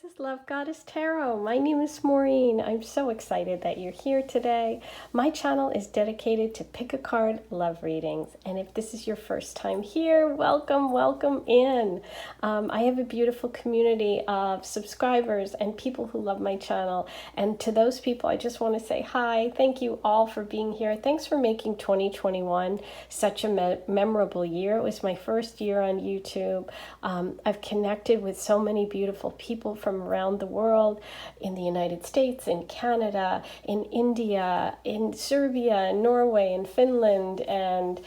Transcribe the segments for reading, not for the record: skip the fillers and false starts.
is Love Goddess Tarot. My name is Maureen. I'm so excited that you're here today. My channel is dedicated to pick a card love readings. And if this is your first time here, welcome, welcome in. I have a beautiful community of subscribers and people who love my channel. And to those people, I just want to say hi. Thank you all for being here. Thanks for making 2021 such a memorable year. It was my first year on YouTube. I've connected with so many beautiful people from around the world, in the United States, in Canada, in India, in Serbia, Norway, and Finland, and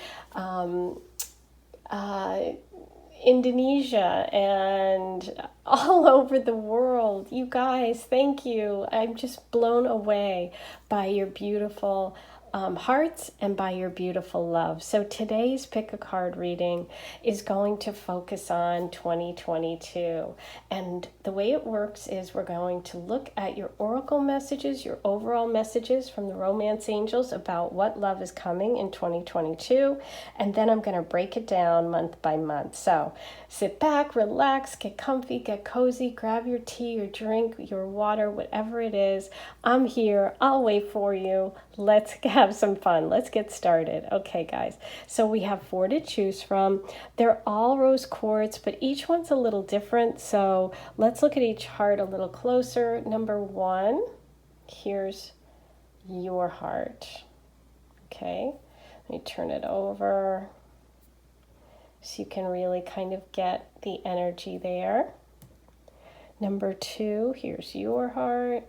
Indonesia, and all over the world. You guys, thank you. I'm just blown away by your beautiful hearts and by your beautiful love. So today's pick a card reading is going to focus on 2022. And the way it works is we're going to look at your oracle messages, your overall messages from the romance angels about what love is coming in 2022. And then I'm going to break it down month by month. So sit back, relax, get comfy, get cozy, grab your tea, your drink, your water, whatever it is. I'm here. I'll wait for you. Let's have some fun. Let's get started. Okay, guys. So we have 4 to choose from. They're all rose quartz, but each one's a little different. So let's look at each heart a little closer. Number 1, here's your heart. Okay, let me turn it over so you can really kind of get the energy there. Number 2, here's your heart.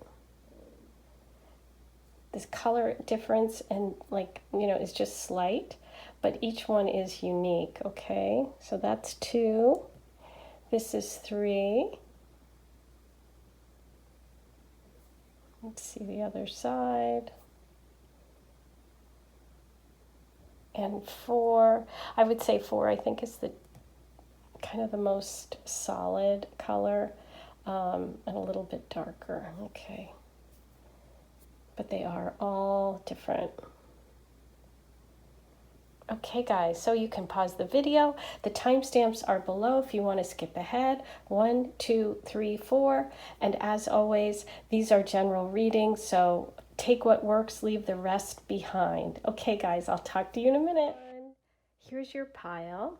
This color difference and is just slight, but each one is unique. Okay, so that's 2. This is 3. Let's see the other side. And 4. I would say 4, I think, is the kind of the most solid color, and a little bit darker. Okay. But they are all different. Okay, guys, so you can pause the video. The timestamps are below if you want to skip ahead. 1, 2, 3, 4. And as always, these are general readings, so take what works, leave the rest behind. Okay, guys, I'll talk to you in a minute. Here's your pile.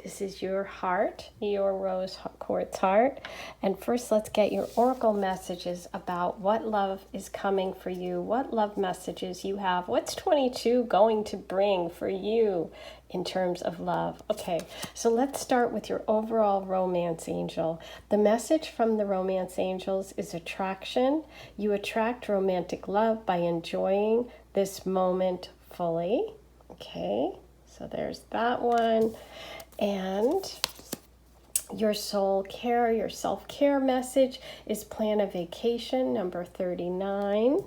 This is your heart, your rose quartz heart. And first, let's get your oracle messages about what love is coming for you, what love messages you have, what's 22 going to bring for you in terms of love. Okay, so let's start with your overall romance angel. The message from the romance angels is attraction. You attract romantic love by enjoying this moment fully. Okay, so there's that one. And your soul care, your self-care message is plan a vacation, number 39.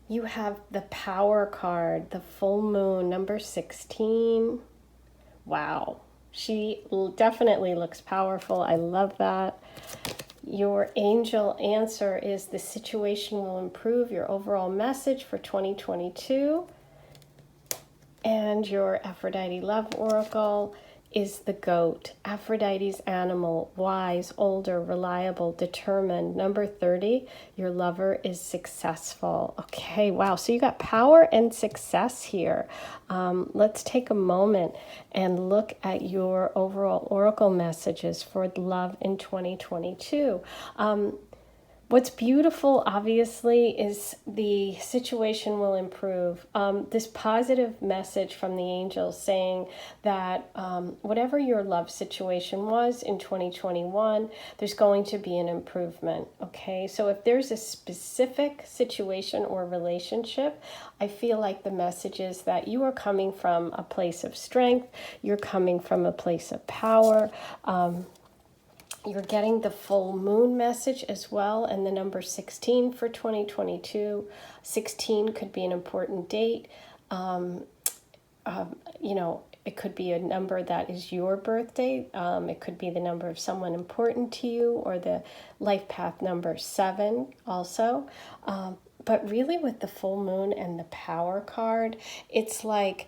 You have the power card, the full moon, number 16. Wow, she definitely looks powerful. I love that. Your angel answer is the situation will improve, your overall message for 2022. And your Aphrodite love oracle is the goat. Aphrodite's animal, wise, older, reliable, determined. Number 30, your lover is successful. Okay, wow. So you got power and success here. Let's take a moment and look at your overall oracle messages for love in 2022. What's beautiful, obviously, is the situation will improve. This positive message from the angels saying that whatever your love situation was in 2021, there's going to be an improvement, okay? So if there's a specific situation or relationship, I feel like the message is that you are coming from a place of strength, you're coming from a place of power, you're getting the full moon message as well, and the number 16 for 2022. 16 could be an important date. It could be a number that is your birthday. It could be the number of someone important to you, or the life path number 7 also. But really with the full moon and the power card, it's like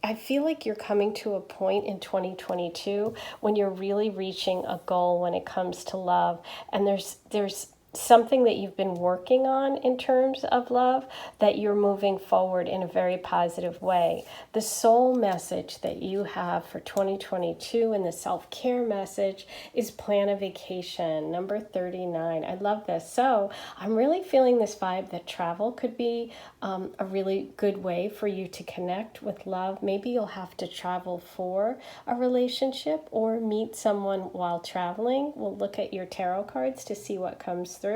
I feel like you're coming to a point in 2022 when you're really reaching a goal when it comes to love, and there's something that you've been working on in terms of love that you're moving forward in a very positive way. The soul message that you have for 2022 and the self-care message is plan a vacation, number 39. I love this. So I'm really feeling this vibe that travel could be a really good way for you to connect with love. Maybe you'll have to travel for a relationship or meet someone while traveling. We'll look at your tarot cards to see what comes through.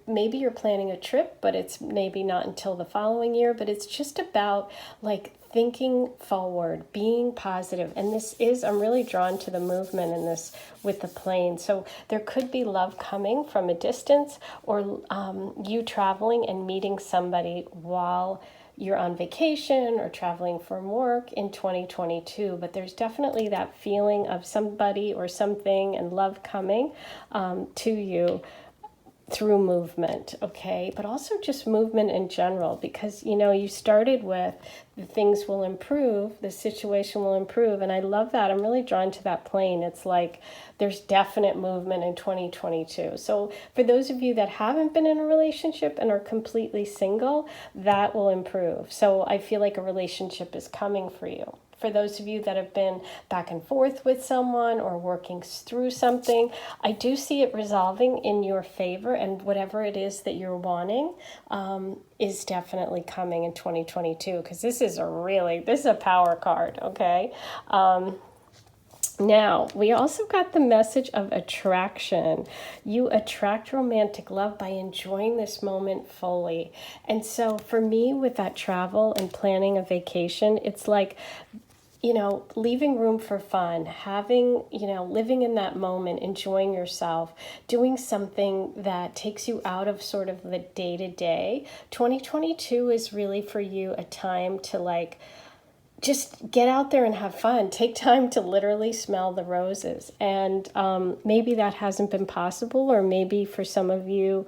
Maybe you're planning a trip, but it's maybe not until the following year. But it's just about like thinking forward, being positive. And this is, I'm really drawn to the movement in this with the plane. So there could be love coming from a distance, or you traveling and meeting somebody while you're on vacation or traveling from work in 2022. But there's definitely that feeling of somebody or something and love coming to you through movement, okay? But also just movement in general, because, you know, you started with the things will improve, the situation will improve, and I love that. I'm really drawn to that plane. It's like there's definite movement in 2022. So for those of you that haven't been in a relationship and are completely single, that will improve. So I feel like a relationship is coming for you. For those of you that have been back and forth with someone or working through something, I do see it resolving in your favor, and whatever it is that you're wanting is definitely coming in 2022, because this is a power card, okay? Now, we also got the message of attraction. You attract romantic love by enjoying this moment fully. And so for me, with that travel and planning a vacation, it's like, you know, leaving room for fun, having, you know, living in that moment, enjoying yourself, doing something that takes you out of sort of the day-to-day. 2022 is really for you a time to like just get out there and have fun. Take time to literally smell the roses. And maybe that hasn't been possible, or maybe for some of you,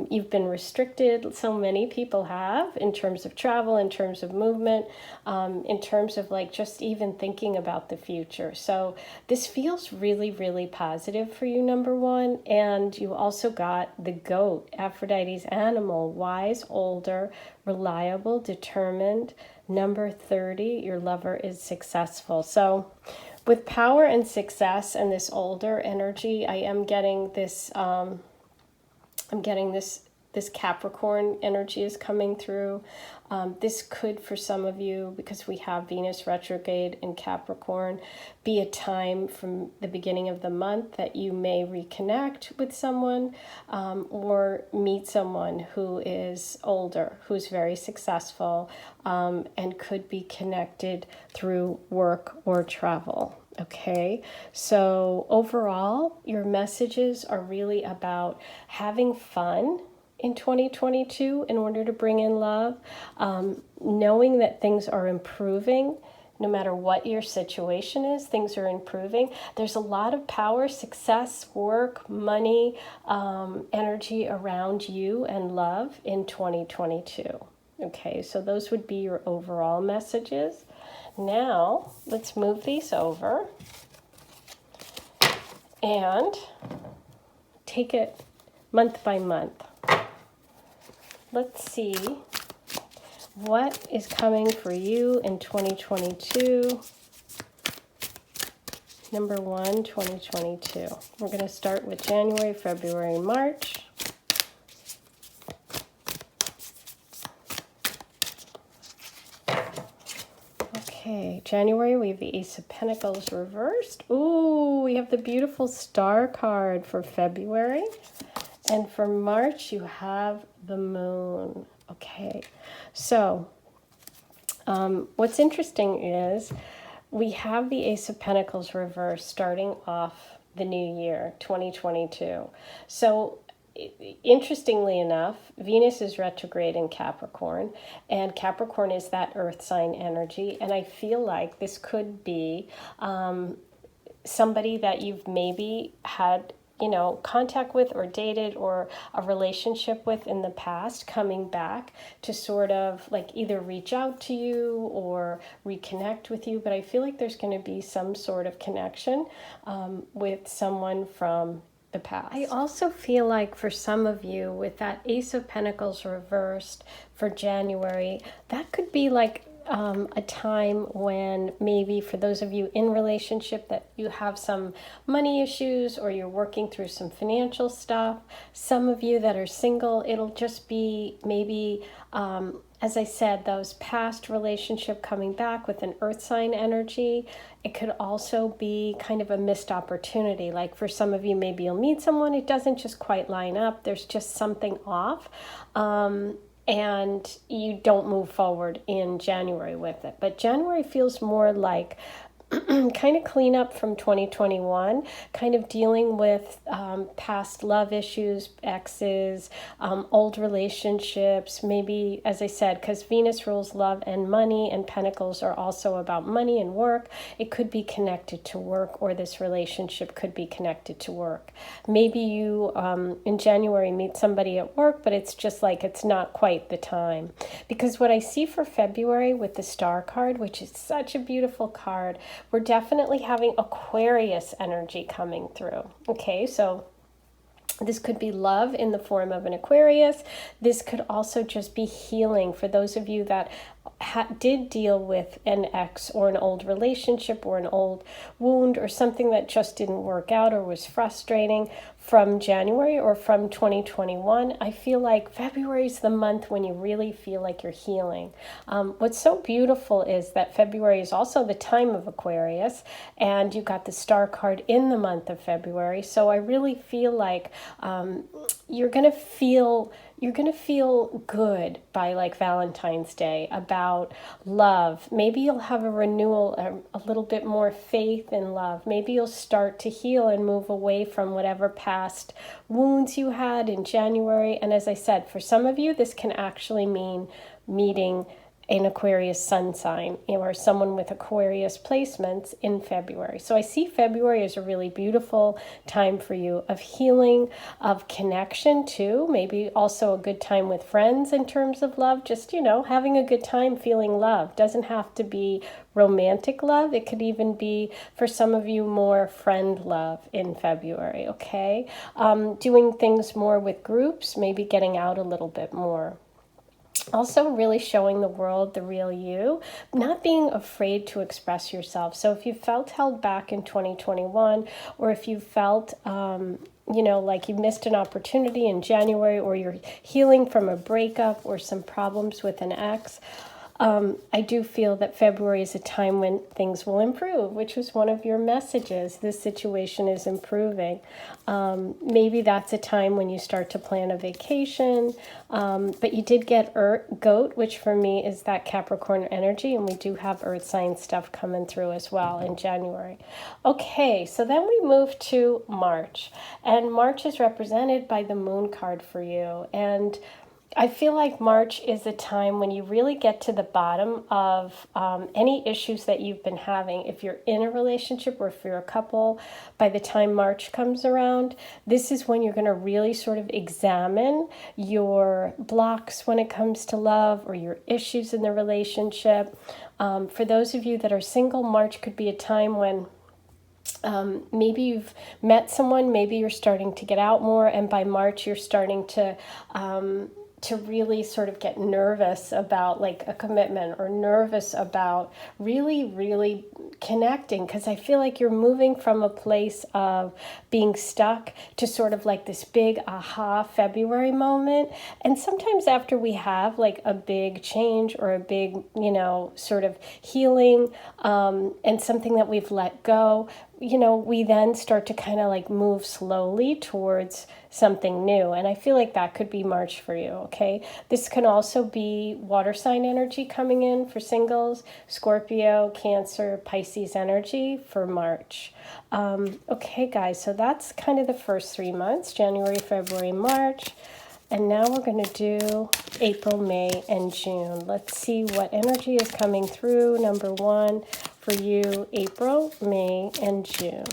you've been restricted. So many people have, in terms of travel, in terms of movement, in terms of like just even thinking about the future. So this feels really, really positive for you, number one. And you also got the goat, Aphrodite's animal, wise, older, reliable, determined. Number 30, your lover is successful. So with power and success and this older energy, I am getting this, this Capricorn energy is coming through. This could, for some of you, because we have Venus retrograde in Capricorn, be a time from the beginning of the month that you may reconnect with someone or meet someone who is older, who's very successful, and could be connected through work or travel. Okay, so overall, your messages are really about having fun in 2022 in order to bring in love, knowing that things are improving. No matter what your situation is, things are improving. There's a lot of power, success, work, money, energy around you and love in 2022. Okay, so those would be your overall messages. Now, let's move these over and take it month by month. Let's see what is coming for you in 2022. Number 1, 2022. We're going to start with January, February, March. Okay, January, we have the Ace of Pentacles reversed. Ooh, we have the beautiful Star card for February. And for March, you have the Moon. Okay, so what's interesting is we have the Ace of Pentacles reversed starting off the new year, 2022. So interestingly enough, Venus is retrograde in Capricorn, and Capricorn is that earth sign energy. And I feel like this could be somebody that you've maybe had you know, contact with or dated or a relationship with in the past coming back to sort of like either reach out to you or reconnect with you. But I feel like there's going to be some sort of connection with someone from the past. I also feel like for some of you with that Ace of Pentacles reversed for January, that could be like a time when maybe for those of you in relationship that you have some money issues or you're working through some financial stuff. Some of you that are single, it'll just be maybe, as I said, those past relationship coming back with an earth sign energy. It could also be kind of a missed opportunity. Like for some of you, maybe you'll meet someone, it doesn't just quite line up. There's just something off. And you don't move forward in January with it. But January feels more like kind of clean up from 2021, kind of dealing with past love issues, exes, old relationships, maybe, as I said, because Venus rules love and money, and Pentacles are also about money and work. It could be connected to work, or this relationship could be connected to work. Maybe you, in January, meet somebody at work, but it's just like it's not quite the time. Because what I see for February with the Star card, which is such a beautiful card, we're definitely having Aquarius energy coming through. Okay, so this could be love in the form of an Aquarius. This could also just be healing for those of you that did deal with an ex or an old relationship or an old wound or something that just didn't work out or was frustrating from January or from 2021. I feel like February is the month when you really feel like you're healing. What's so beautiful is that February is also the time of Aquarius, and you got the Star card in the month of February. So I really feel like you're gonna feel good by like Valentine's Day about love. Maybe you'll have a renewal, a little bit more faith in love. Maybe you'll start to heal and move away from whatever past wounds you had in January. And as I said, for some of you, this can actually mean meeting an Aquarius sun sign or someone with Aquarius placements in February. So I see February as a really beautiful time for you of healing, of connection too. Maybe also a good time with friends in terms of love. Just, you know, having a good time feeling love. Doesn't have to be romantic love. It could even be, for some of you, more friend love in February, okay? Doing things more with groups, maybe getting out a little bit more. Also really showing the world the real you, not being afraid to express yourself. So if you felt held back in 2021, or if you felt, you know, like you missed an opportunity in January, or you're healing from a breakup or some problems with an ex, I do feel that February is a time when things will improve, which was one of your messages. This situation is improving. Maybe that's a time when you start to plan a vacation. But you did get goat, which for me is that Capricorn energy. And we do have earth sign stuff coming through as well in January. Okay, so then we move to March. And March is represented by the moon card for you. And I feel like March is a time when you really get to the bottom of any issues that you've been having. If you're in a relationship or if you're a couple, by the time March comes around, this is when you're going to really sort of examine your blocks when it comes to love or your issues in the relationship. For those of you that are single, March could be a time when maybe you've met someone, maybe you're starting to get out more, and by March you're starting to really sort of get nervous about like a commitment, or nervous about really connecting, because I feel like you're moving from a place of being stuck to sort of like this big aha February moment. And sometimes after we have like a big change or a big, you know, sort of healing and something that we've let go, you know, we then start to kind of like move slowly towards something new. And I feel like that could be March for you, okay? This can also be water sign energy coming in for singles, Scorpio, Cancer, Pisces energy for March. Okay, guys, so that's kind of the first 3 months, January, February, March. And now we're going to do April, May, and June. Let's see what energy is coming through. Number one for you, April, May, and June.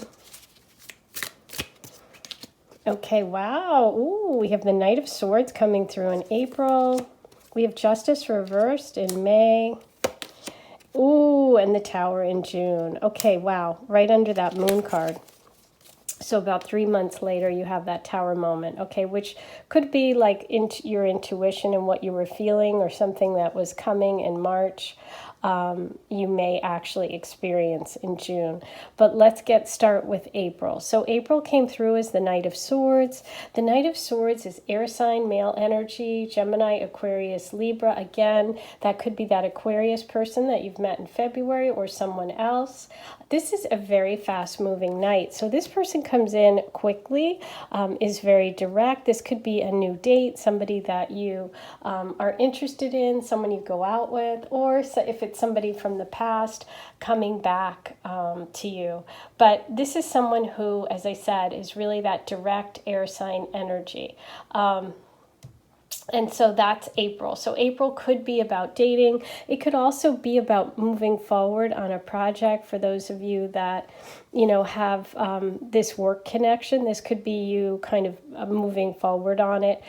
Okay, wow. Ooh, we have the Knight of Swords coming through in April. We have Justice reversed in May. Ooh, and the Tower in June. Okay, wow. Right under that Moon card. So about 3 months later, you have that Tower moment, okay, which could be like your intuition and what you were feeling, or something that was coming in March. You may actually experience in June. But let's start with April. So April came through as the Knight of Swords. The Knight of Swords is air sign, male energy, Gemini, Aquarius, Libra. Again, that could be that Aquarius person that you've met in February or someone else. This is a very fast-moving night. So this person comes in quickly, is very direct. This could be a new date, somebody that you are interested in, someone you go out with, or if it's somebody from the past coming back to you. But this is someone who, as I said, is really that direct air sign energy. And so that's April. So April could be about dating. It could also be about moving forward on a project for those of you that, have this work connection. This could be you kind of moving forward on it,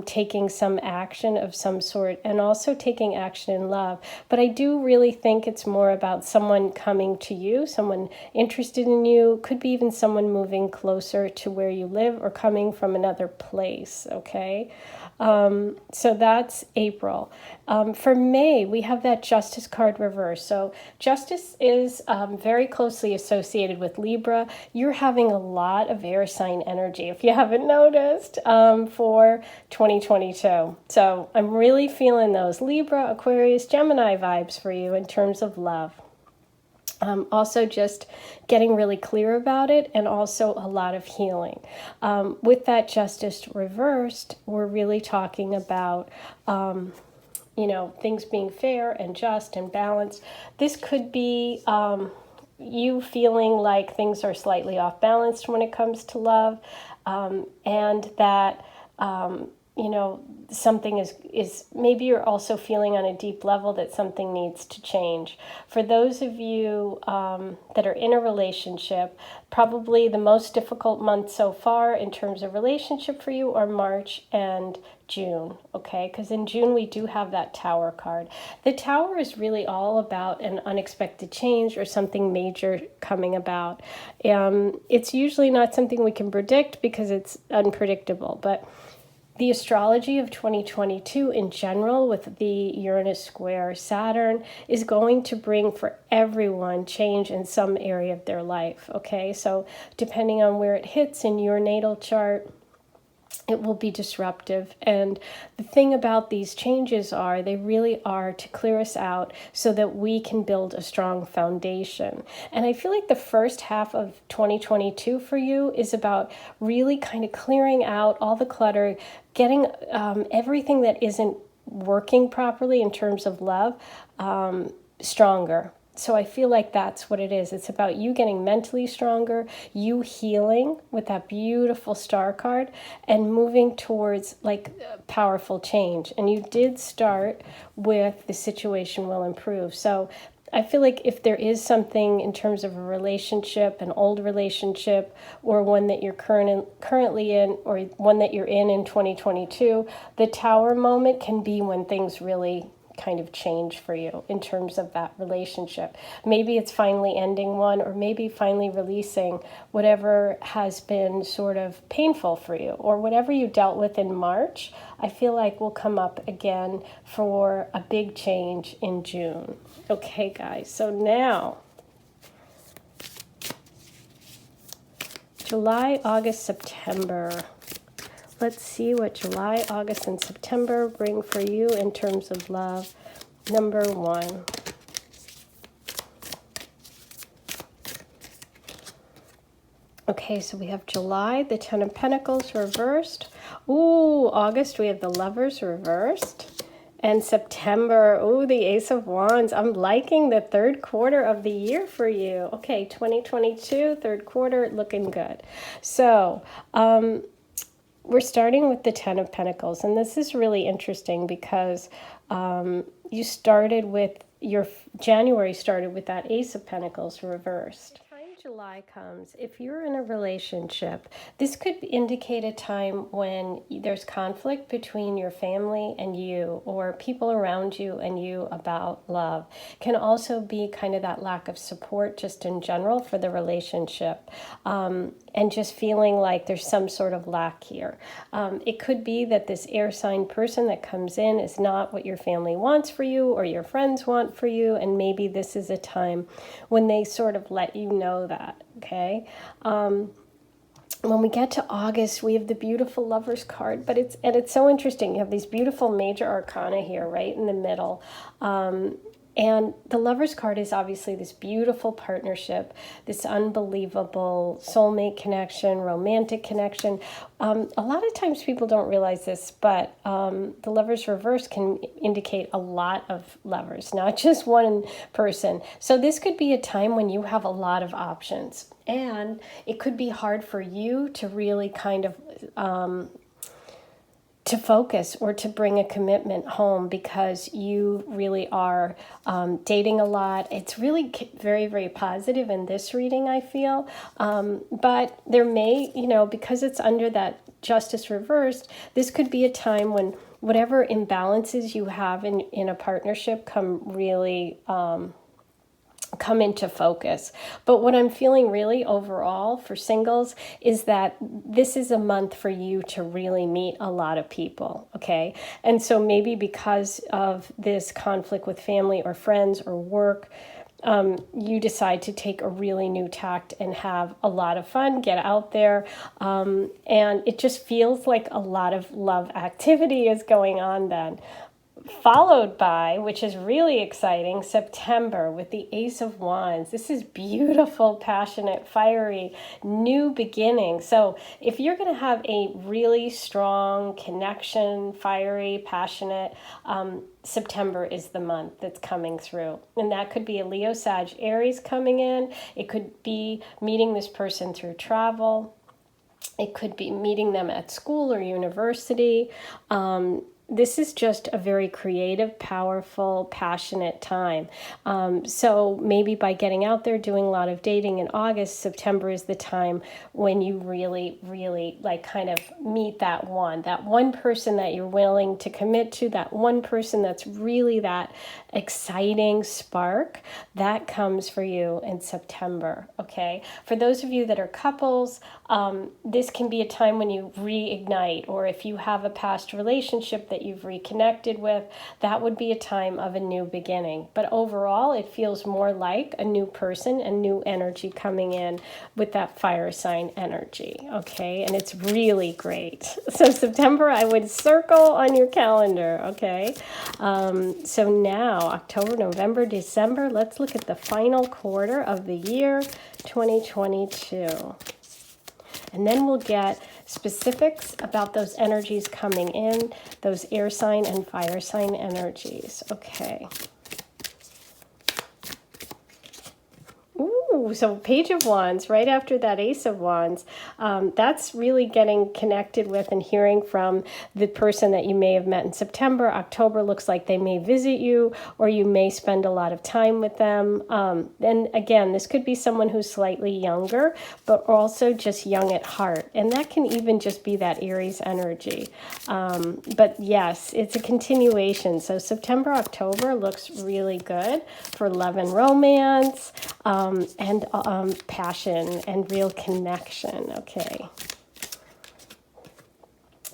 taking some action of some sort, and also taking action in love. But I do really think it's more about someone coming to you, someone interested in you, could be even someone moving closer to where you live or coming from another place, okay? So that's April. For May, we have that Justice card reverse. So Justice is very closely associated with Libra. You're having a lot of air sign energy, if you haven't noticed, for 2022. So I'm really feeling those Libra, Aquarius, Gemini vibes for you in terms of love. Also just getting really clear about it, and also a lot of healing. With that Justice reversed, we're really talking about, things being fair and just and balanced. This could be you feeling like things are slightly off balance when it comes to love, and that something is maybe you're also feeling on a deep level that something needs to change. For those of you that are in a relationship, probably the most difficult month so far in terms of relationship for you are March and June, okay? Because in June we do have that Tower card. The Tower is really all about an unexpected change or something major coming about. It's usually not something we can predict because it's unpredictable, but the astrology of 2022 in general, with the Uranus square Saturn, is going to bring for everyone change in some area of their life, okay? So depending on where it hits in your natal chart, it will be disruptive. And the thing about these changes are they really are to clear us out so that we can build a strong foundation. And I feel like the first half of 2022 for you is about really kind of clearing out all the clutter, getting everything that isn't working properly in terms of love stronger. So I feel like that's what it is. It's about you getting mentally stronger, you healing with that beautiful star card, and moving towards like powerful change. And you did start with the situation will improve. So I feel like if there is something in terms of a relationship, an old relationship, or one that you're currently in, or one that you're in 2022, the Tower moment can be when things really kind of change for you in terms of that relationship. Maybe it's finally ending one, or maybe finally releasing whatever has been sort of painful for you, or whatever you dealt with in March, I feel like will come up again for a big change in June. Okay, guys, so now July, August, September. Let's see what July, August, and September bring for you in terms of love. Number 1. Okay, so we have July, the Ten of Pentacles reversed. Ooh, August, we have the Lovers reversed. And September, ooh, the Ace of Wands. I'm liking the third quarter of the year for you. Okay, 2022, third quarter, looking good. So, we're starting with the Ten of Pentacles, and this is really interesting because you started with, your January started with that Ace of Pentacles reversed. July comes, if you're in a relationship, this could indicate a time when there's conflict between your family and you, or people around you and you about love. Can also be kind of that lack of support just in general for the relationship, and just feeling like there's some sort of lack here. It could be that this air sign person that comes in is not what your family wants for you or your friends want for you, and maybe this is a time when they sort of let you know that, okay? When we get to August, we have the beautiful Lovers card, but it's so interesting. You have these beautiful major arcana here, right in the middle. And the Lovers card is obviously this beautiful partnership, this unbelievable soulmate connection, romantic connection. A lot of times people don't realize this, but the Lovers reverse can indicate a lot of lovers, not just one person. So this could be a time when you have a lot of options. And it could be hard for you to really kind of to focus or to bring a commitment home because you really are dating a lot. It's really very, very positive in this reading, I feel. But there may, because it's under that Justice reversed, this could be a time when whatever imbalances you have in a partnership come into focus. But what I'm feeling really overall for singles is that this is a month for you to really meet a lot of people, okay? And so maybe because of this conflict with family or friends or work, you decide to take a really new tact and have a lot of fun, get out there, and it just feels like a lot of love activity is going on then. Followed by, which is really exciting, September with the Ace of Wands. This is beautiful, passionate, fiery, new beginning. So if you're going to have a really strong connection, fiery, passionate, September is the month that's coming through. And that could be a Leo, Sag, Aries coming in. It could be meeting this person through travel. It could be meeting them at school or university. This is just a very creative, powerful, passionate time. So maybe by getting out there, doing a lot of dating in August, September is the time when you really, really kind of meet that one person that you're willing to commit to, that one person that's really that exciting spark that comes for you in September, okay? For those of you that are couples, this can be a time when you reignite, or if you have a past relationship that you've reconnected with, that would be a time of a new beginning. But overall, it feels more like a new person and new energy coming in with that fire sign energy, okay? And it's really great. So September, I would circle on your calendar, okay? So now, October, November, December, let's look at the final quarter of the year 2022. And then we'll get specifics about those energies coming in, those air sign and fire sign energies. Okay. Ooh, so Page of Wands, right after that Ace of Wands, that's really getting connected with and hearing from the person that you may have met in September. October looks like they may visit you, or you may spend a lot of time with them. And again, this could be someone who's slightly younger, but also just young at heart. And that can even just be that Aries energy. But yes, it's a continuation. So September, October looks really good for love and romance. And passion and real connection, okay.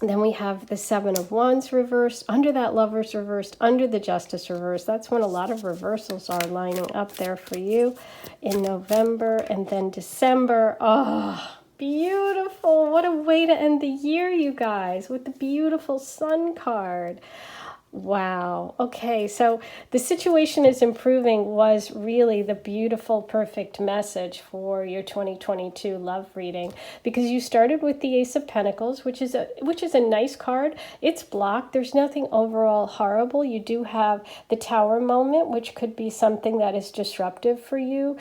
Then we have the Seven of Wands reversed, under that Lovers reversed, under the Justice reversed. That's when a lot of reversals are lining up there for you in November. And then December, oh, beautiful. What a way to end the year, you guys, with the beautiful Sun card. Wow. Okay, so the situation is improving was really the beautiful, perfect message for your 2022 love reading, because you started with the Ace of Pentacles, which is a nice card. It's blocked. There's nothing overall horrible. You do have the Tower moment, which could be something that is disruptive for you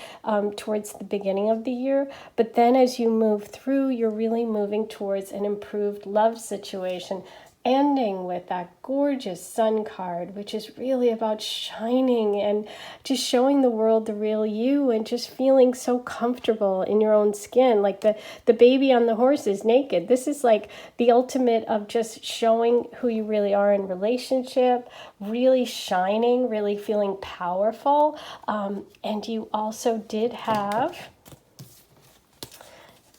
towards the beginning of the year. But then as you move through, you're really moving towards an improved love situation. ending with that gorgeous sun card, which is really about shining and just showing the world the real you and just feeling so comfortable in your own skin. Like the baby on the horse is naked. This is like the ultimate of just showing who you really are in relationship, really shining, really feeling powerful. And you also did have,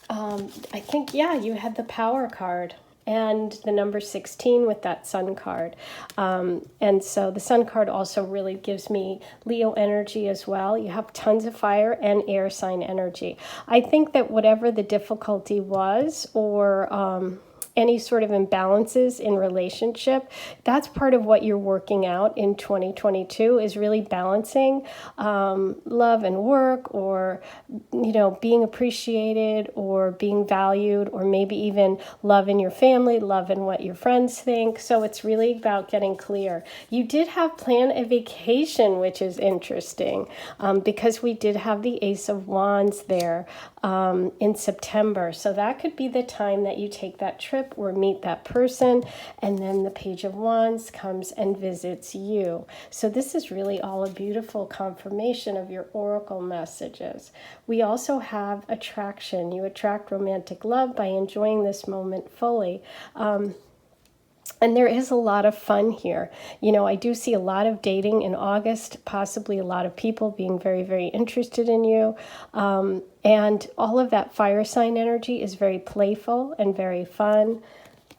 I think, yeah, you had the power card and the number 16 with that sun card. And so the sun card also really gives me Leo energy as well. You have tons of fire and air sign energy. I think that whatever the difficulty was, or any sort of imbalances in relationship, that's part of what you're working out in 2022, is really balancing love and work, or being appreciated or being valued, or maybe even love in your family, love in what your friends think. So it's really about getting clear. You did have plan a vacation, which is interesting, because we did have the Ace of Wands there in September. So that could be the time that you take that trip or meet that person, and then the Page of Wands comes and visits you. So this is really all a beautiful confirmation of your oracle messages. We also have attraction. You attract romantic love by enjoying this moment fully. And there is a lot of fun here. I do see a lot of dating in August, possibly a lot of people being very, very interested in you. And all of that fire sign energy is very playful and very fun.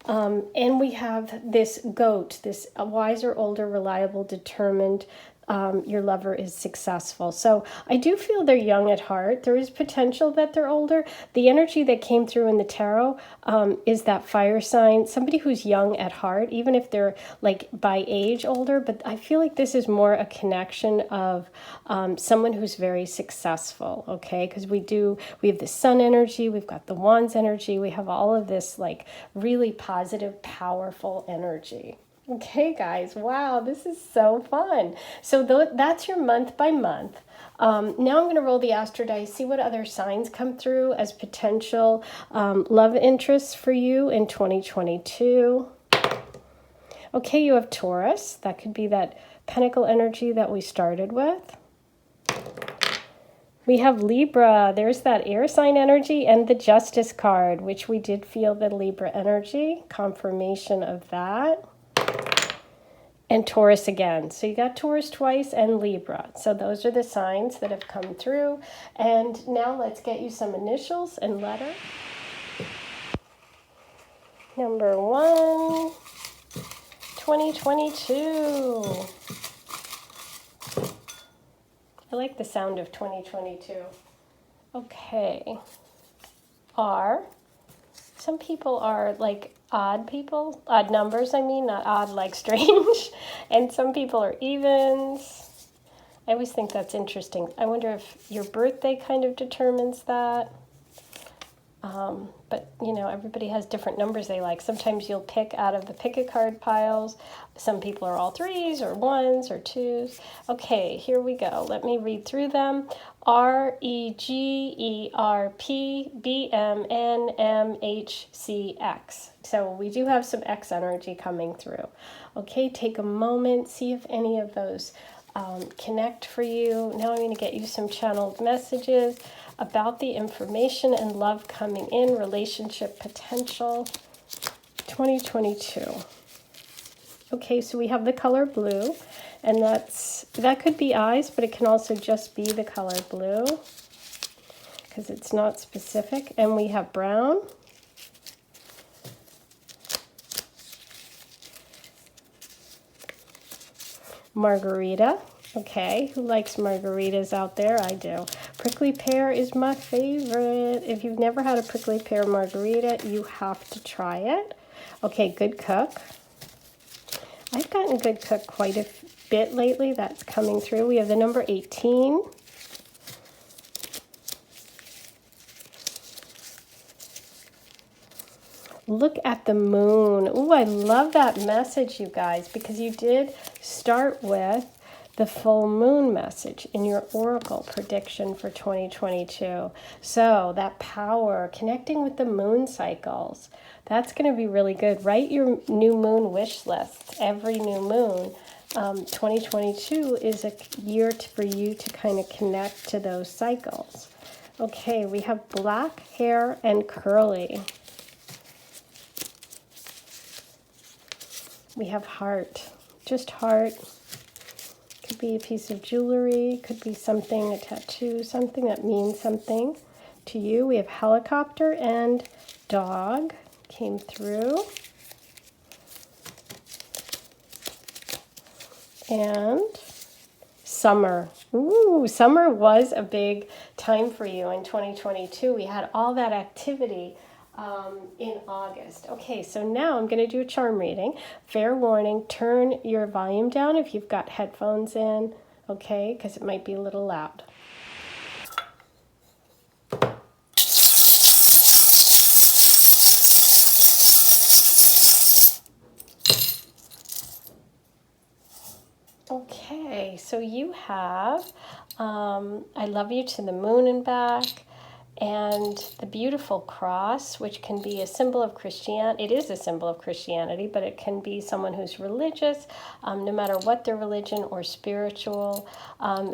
And we have this goat, this wiser, older, reliable, determined. Your lover is successful. So I do feel they're young at heart. There is potential that they're older. The energy that came through in the tarot is that fire sign, somebody who's young at heart, even if they're like by age older. But I feel like this is more a connection of someone who's very successful, okay? Because we have the sun energy, we've got the wands energy, we have all of this like really positive, powerful energy. Okay, guys, wow, this is so fun. So that's your month by month. Now I'm going to roll the astro dice, see what other signs come through as potential love interests for you in 2022. Okay, you have Taurus. That could be that pentacle energy that we started with. We have Libra. There's that air sign energy and the Justice card, which we did feel the Libra energy, confirmation of that. And Taurus again. So you got Taurus twice and Libra. So those are the signs that have come through. And now let's get you some initials and letter. Number 1, 2022. I like the sound of 2022. Okay. R. Some people are like odd numbers, not odd like strange. And some people are evens. I always think that's interesting. I wonder if your birthday kind of determines that. But, everybody has different numbers they like. Sometimes you'll pick out of the pick-a-card piles. Some people are all 3s or 1s or 2s. Okay, here we go. Let me read through them. REGERPBMNMHCX. So we do have some X energy coming through. Okay, take a moment, see if any of those connect for you. Now I'm going to get you some channeled messages about the information and love coming in, relationship potential, 2022. Okay, so we have the color blue, and that could be eyes, but it can also just be the color blue because it's not specific. And we have brown. Margarita. Okay, who likes margaritas out there? I do. Prickly pear is my favorite. If you've never had a prickly pear margarita, you have to try it. Okay, good cook. I've gotten good cook quite a bit lately. That's coming through. We have the number 18. Look at the moon. Ooh, I love that message, you guys, because you did start with the full moon message in your oracle prediction for 2022. So that power, connecting with the moon cycles, that's going to be really good. Write your new moon wish list every new moon. 2022 is a year for you to kind of connect to those cycles. Okay, we have black hair and curly. We have heart, just heart. Could be a piece of jewelry, could be something, a tattoo, something that means something to you. We have helicopter and dog came through. And summer. Ooh, summer was a big time for you in 2022. We had all that activity in August. Okay, so now I'm going to do a charm reading. Fair warning, turn your volume down if you've got headphones in, okay, because it might be a little loud. Okay, so you have I love you to the moon and back, and the beautiful cross, which can be a symbol of Christianity. It is a symbol of Christianity, but it can be someone who's religious, no matter what their religion or spiritual.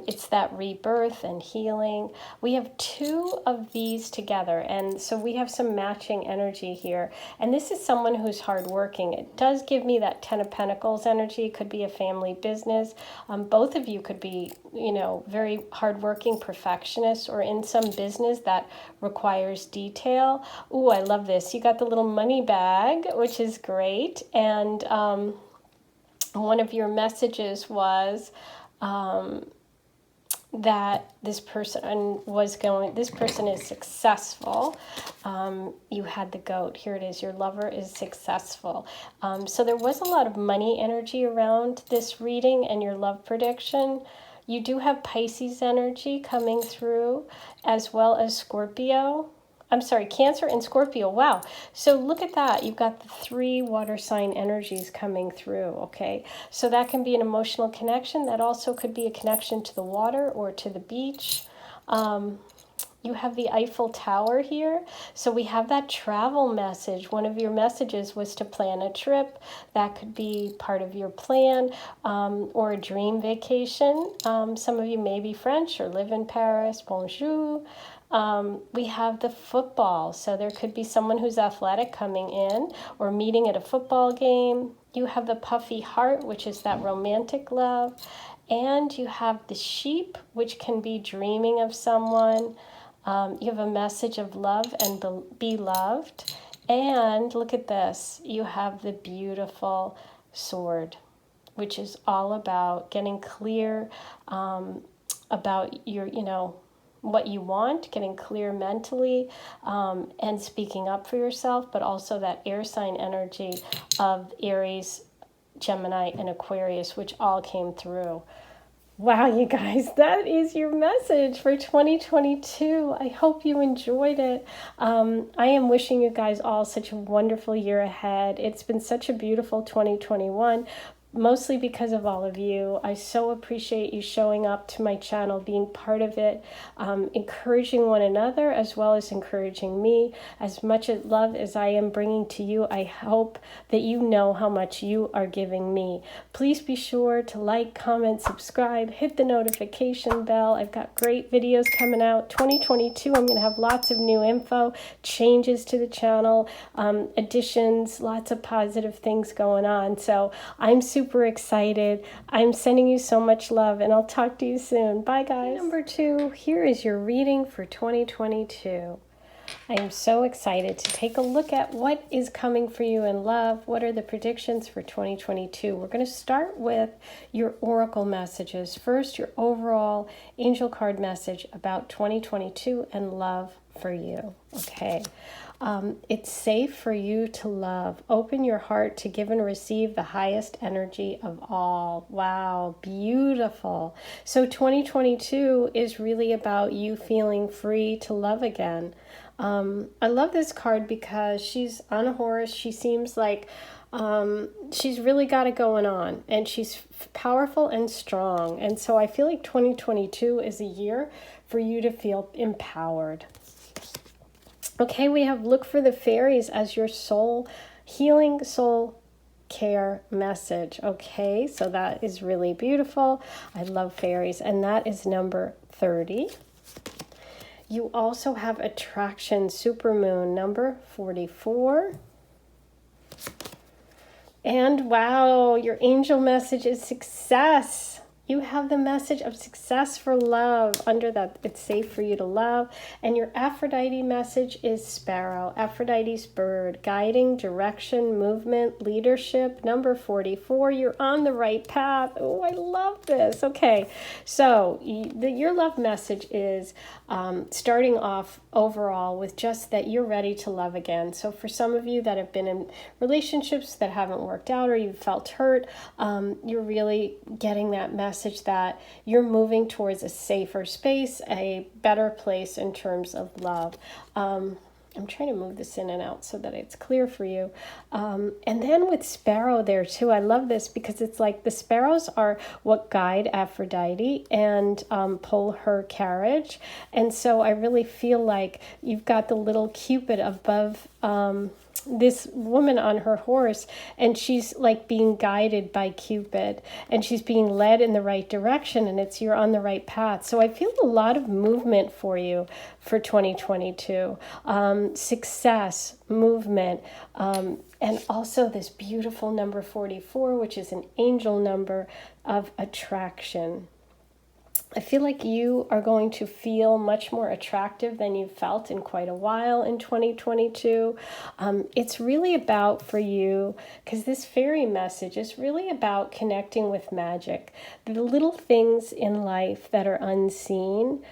It's that rebirth and healing. We have two of these together, and so we have some matching energy here. And this is someone who's hardworking. It does give me that Ten of Pentacles energy. It could be a family business. Both of you could be, very hardworking perfectionists, or in some business that requires detail. Ooh, I love this. You got the little money bag, which is great. And one of your messages was that this person is successful. You had the goat. Here it is. Your lover is successful. So there was a lot of money energy around this reading and your love prediction. You do have Pisces energy coming through, as well as Scorpio. I'm sorry, Cancer and Scorpio. Wow. So look at that. You've got the 3 water sign energies coming through, okay? So that can be an emotional connection. That also could be a connection to the water or to the beach. You have the Eiffel Tower here. So we have that travel message. One of your messages was to plan a trip. That could be part of your plan, or a dream vacation. Some of you may be French or live in Paris. Bonjour. We have the football. So there could be someone who's athletic coming in or meeting at a football game. You have the puffy heart, which is that romantic love. And you have the sheep, which can be dreaming of someone. You have a message of love and be loved. And look at this. You have the beautiful sword, which is all about getting clear about your, what you want, getting clear mentally, and speaking up for yourself, but also that air sign energy of Aries, Gemini, and Aquarius, which all came through. Wow, you guys, that is your message for 2022. I hope you enjoyed it. I am wishing you guys all such a wonderful year ahead. It's been such a beautiful 2021. Mostly because of all of you. I so appreciate you showing up to my channel, being part of it, encouraging one another as well as encouraging me. As much love as I am bringing to you, I hope that you know how much you are giving me. Please be sure to like, comment, subscribe, hit the notification bell. I've got great videos coming out. 2022, I'm going to have lots of new info, changes to the channel, additions, lots of positive things going on. So I'm super excited. I'm sending you so much love, and I'll talk to you soon. Bye, guys. Number 2, here is your reading for 2022. I am so excited to take a look at what is coming for you in love. What are the predictions for 2022? We're going to start with your oracle messages. First, your overall angel card message about 2022 and love for you. Okay. It's safe for you to love. Open your heart to give and receive the highest energy of all. Wow, beautiful. So 2022 is really about you feeling free to love again. I love this card because she's on a horse. She seems like she's really got it going on, and she's powerful and strong. And so I feel like 2022 is a year for you to feel empowered. Okay, we have look for the fairies as your soul healing, soul care message. Okay, so that is really beautiful. I love fairies, and that is number 30. You also have attraction supermoon number 44. And wow, your angel message is success. You have the message of success for love. Under that, it's safe for you to love. And your Aphrodite message is sparrow, Aphrodite's bird, guiding, direction, movement, leadership. Number 44, you're on the right path. Oh, I love this. Okay, so your love message is starting off overall with just that you're ready to love again. So for some of you that have been in relationships that haven't worked out, or you've felt hurt, you're really getting that message that you're moving towards a safer space, a better place in terms of love. I'm trying to move this in and out so that it's clear for you. And then with sparrow there too, I love this because it's like the sparrows are what guide Aphrodite and pull her carriage. And so I really feel like you've got the little Cupid above this woman on her horse, and she's like being guided by Cupid, and she's being led in the right direction, and it's you're on the right path. So I feel a lot of movement for you for 2022. Success, movement, and also this beautiful number 44, which is an angel number of attraction. I feel like you are going to feel much more attractive than you've felt in quite a while in 2022. It's really about for you, because this fairy message is really about connecting with magic, the little things in life that are unseen.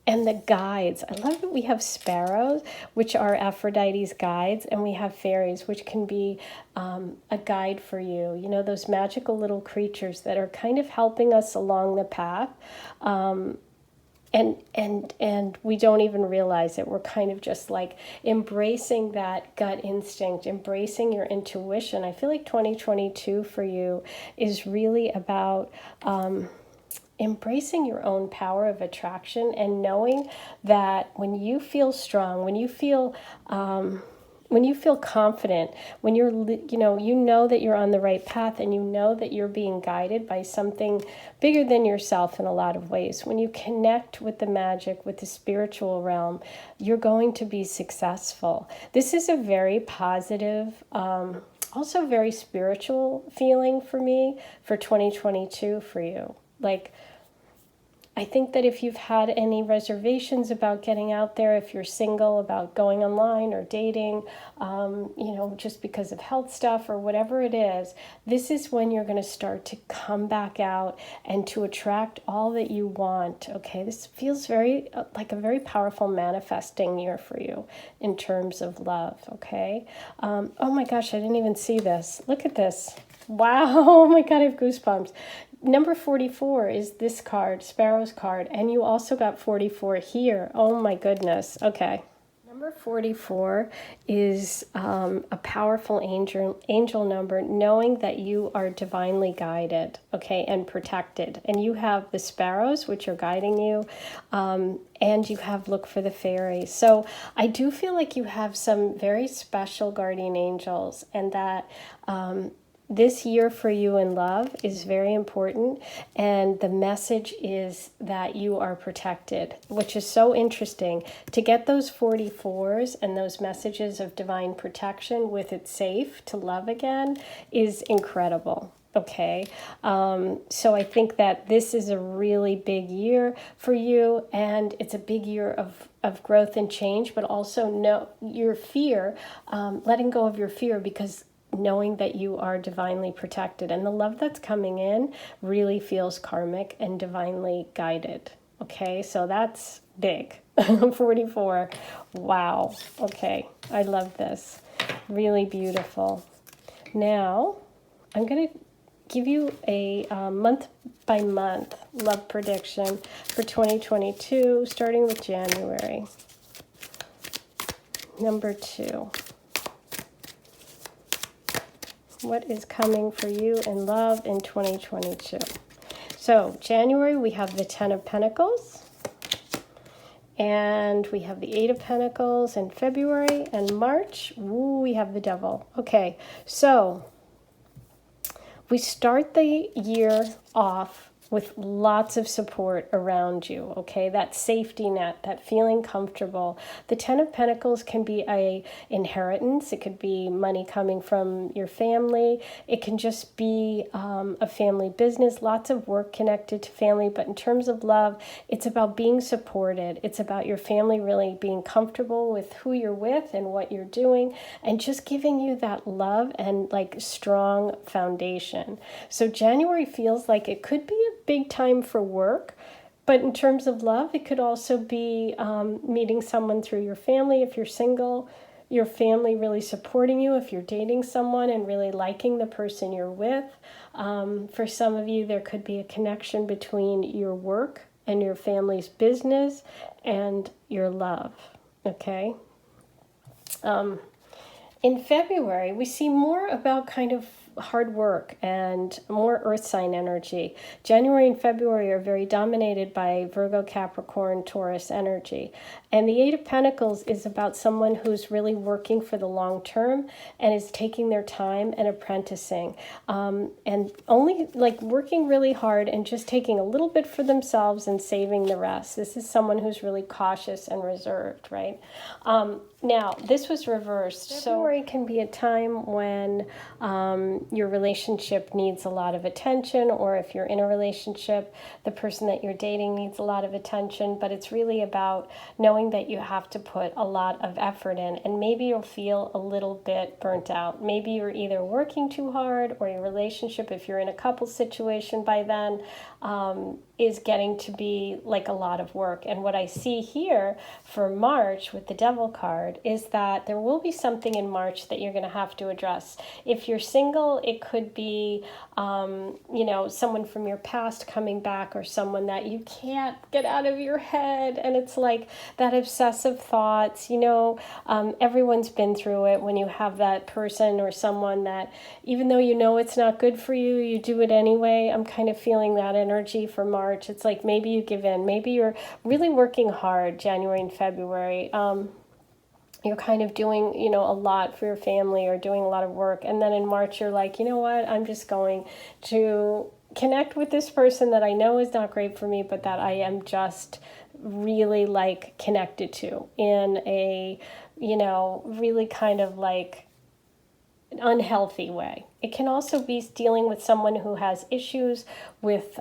And the guides. I love that we have sparrows, which are Aphrodite's guides, and we have fairies, which can be a guide for you. You know, those magical little creatures that are kind of helping us along the path. And we don't even realize it. We're kind of just like embracing that gut instinct, embracing your intuition. I feel like 2022 for you is really about embracing your own power of attraction and knowing that when you feel strong, when you feel confident, when you know that you're on the right path, and you know that you're being guided by something bigger than yourself in a lot of ways. When you connect with the magic, with the spiritual realm, you're going to be successful. This is a very positive, also very spiritual feeling for me for 2022 for you. Like, I think that if you've had any reservations about getting out there, if you're single, about going online or dating, just because of health stuff or whatever it is, this is when you're going to start to come back out and to attract all that you want. Okay, this feels very like a very powerful manifesting year for you in terms of love. Okay. Oh my gosh, I didn't even see this. Look at this. Wow. Oh my God, I have goosebumps. Number 44 is this card, Sparrow's card, and you also got 44 here. Oh my goodness. Okay. Number 44 is a powerful angel number, knowing that you are divinely guided, okay, and protected. And you have the sparrows, which are guiding you, and you have look for the fairies. So I do feel like you have some very special guardian angels, and that this year for you in love is very important, and the message is that you are protected, which is so interesting. To get those 44s and those messages of divine protection with it's safe to love again is incredible. Okay, so I think that this is a really big year for you, and it's a big year of growth and change, but also your fear, letting go of your fear, because knowing that you are divinely protected, and the love that's coming in really feels karmic and divinely guided. Okay, so that's big. 44. Wow. Okay, I love this. Really beautiful. Now, I'm going to give you a month by month love prediction for 2022, starting with January. Number 2. What is coming for you in love in 2022? So January, we have the 10 of Pentacles. And we have the 8 of Pentacles in February. And March, we have the Devil. Okay, so we start the year off with lots of support around you, okay? That safety net, that feeling comfortable. The 10 of Pentacles can be a inheritance. It could be money coming from your family. It can just be a family business, lots of work connected to family. But in terms of love, it's about being supported. It's about your family really being comfortable with who you're with and what you're doing, and just giving you that love and like strong foundation. So January feels like it could be a big time for work, but in terms of love, it could also be meeting someone through your family. If you're single, your family really supporting you. If you're dating someone and really liking the person you're with, for some of you, there could be a connection between your work and your family's business and your love, okay? In February, we see more about kind of hard work and more earth sign energy. January and February are very dominated by Virgo, Capricorn, Taurus energy. And the 8 of Pentacles is about someone who's really working for the long term and is taking their time and apprenticing. And only like working really hard and just taking a little bit for themselves and saving the rest. This is someone who's really cautious and reserved, right? Now, this was reversed. February can be a time when your relationship needs a lot of attention, or if you're in a relationship, the person that you're dating needs a lot of attention, but it's really about knowing that you have to put a lot of effort in, and maybe you'll feel a little bit burnt out. Maybe you're either working too hard, or your relationship, if you're in a couple situation by then, is getting to be like a lot of work. And what I see here for March with the Devil card is that there will be something in March that you're going to have to address. If you're single, it could be, someone from your past coming back, or someone that you can't get out of your head. And it's like that obsessive thoughts, everyone's been through it when you have that person or someone that, even though you know it's not good for you, you do it anyway. I'm kind of feeling that energy for March. It's like maybe you give in. Maybe you're really working hard January and February. You're kind of doing, a lot for your family or doing a lot of work. And then in March, you're like, you know what? I'm just going to connect with this person that I know is not great for me, but that I am just really like connected to in a, really kind of like unhealthy way. It can also be dealing with someone who has issues with,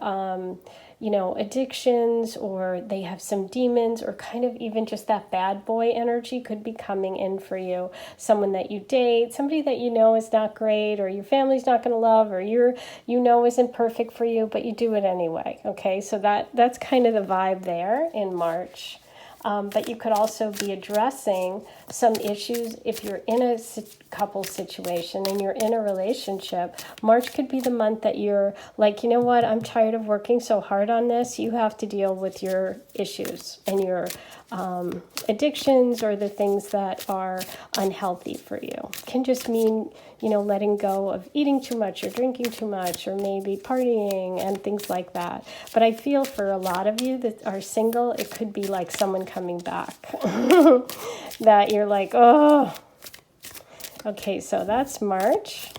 addictions, or they have some demons, or kind of even just that bad boy energy could be coming in for you. Someone that you date, somebody that is not great, or your family's not going to love, or isn't perfect for you, but you do it anyway. Okay, so that's kind of the vibe there in March. But you could also be addressing some issues if you're in a couple situation and you're in a relationship. March could be the month that you're like, you know what, I'm tired of working so hard on this. You have to deal with your issues and your addictions, or the things that are unhealthy for you. It can just mean, letting go of eating too much or drinking too much, or maybe partying and things like that. But I feel for a lot of you that are single, it could be like someone coming back that you're like, oh. Okay, so that's March.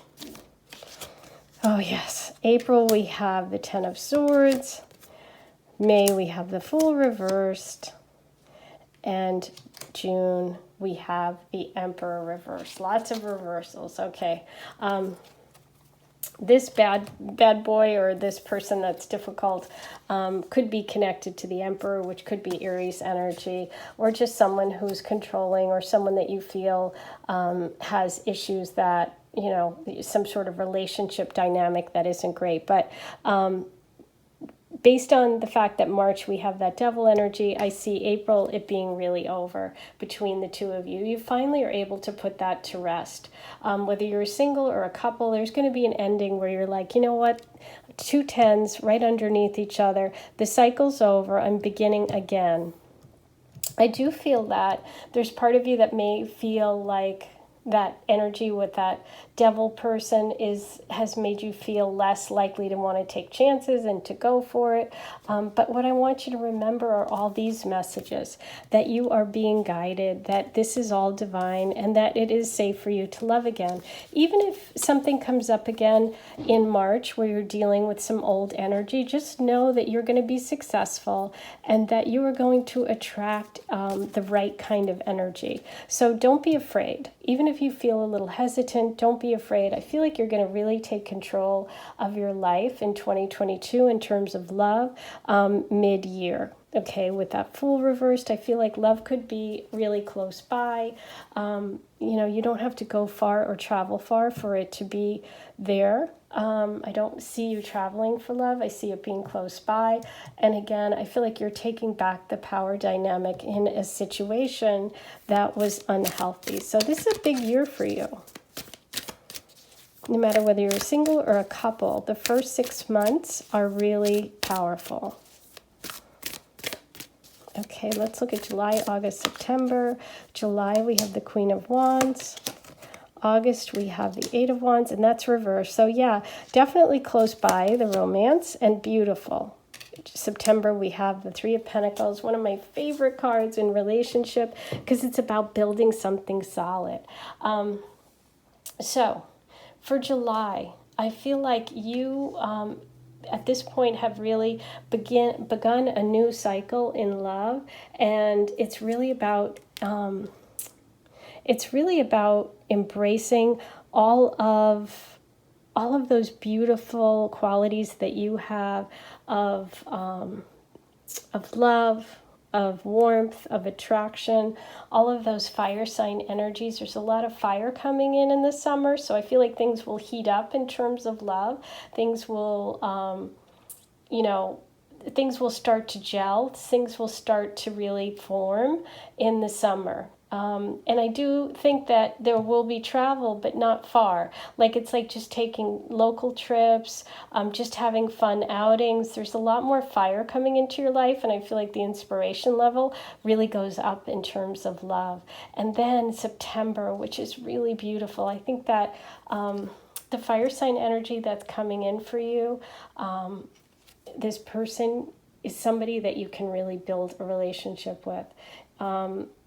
Oh, yes. April, we have the 10 of Swords. May, we have the Fool reversed. And June, we have the Emperor reversed. Lots of reversals. Okay. This bad boy, or this person that's difficult, could be connected to the Emperor, which could be Aries energy, or just someone who's controlling, or someone that you feel has issues that, some sort of relationship dynamic that isn't great. But based on the fact that March we have that Devil energy, I see April it being really over between the two of you. You finally are able to put that to rest. Whether you're single or a couple, there's going to be an ending where you're like, you know what, 2 10s right underneath each other. The cycle's over. I'm beginning again. I do feel that there's part of you that may feel like that energy with that devil person has made you feel less likely to want to take chances and to go for it. But what I want you to remember are all these messages, that you are being guided, that this is all divine, and that it is safe for you to love again. Even if something comes up again in March where you're dealing with some old energy, just know that you're going to be successful and that you are going to attract the right kind of energy. So don't be afraid. Even if you feel a little hesitant, don't be afraid. I feel like you're going to really take control of your life in 2022 in terms of love mid-year. Okay, with that Fool reversed, I feel like love could be really close by. You don't have to go far or travel far for it to be there. I don't see you traveling for love. I see it being close by. And again, I feel like you're taking back the power dynamic in a situation that was unhealthy. So this is a big year for you. No matter whether you're single or a couple, the first 6 months are really powerful. Okay, let's look at July, August, September. July, we have the Queen of Wands. August, we have the Eight of Wands, and that's reversed. So yeah, definitely close by, the romance, and beautiful. September, we have the Three of Pentacles, one of my favorite cards in relationship, because it's about building something solid. So for July, I feel like you at this point have really begun a new cycle in love, and it's really about embracing all of those beautiful qualities that you have of love, of warmth, of attraction, all of those fire sign energies. There's a lot of fire coming in the summer, so I feel like things will heat up in terms of love. Things will, things will start to gel. Things will start to really form in the summer. And I do think that there will be travel, but not far. It's like just taking local trips, just having fun outings. There's a lot more fire coming into your life, and I feel like the inspiration level really goes up in terms of love. And then September, which is really beautiful. I think that the fire sign energy that's coming in for you, this person is somebody that you can really build a relationship with.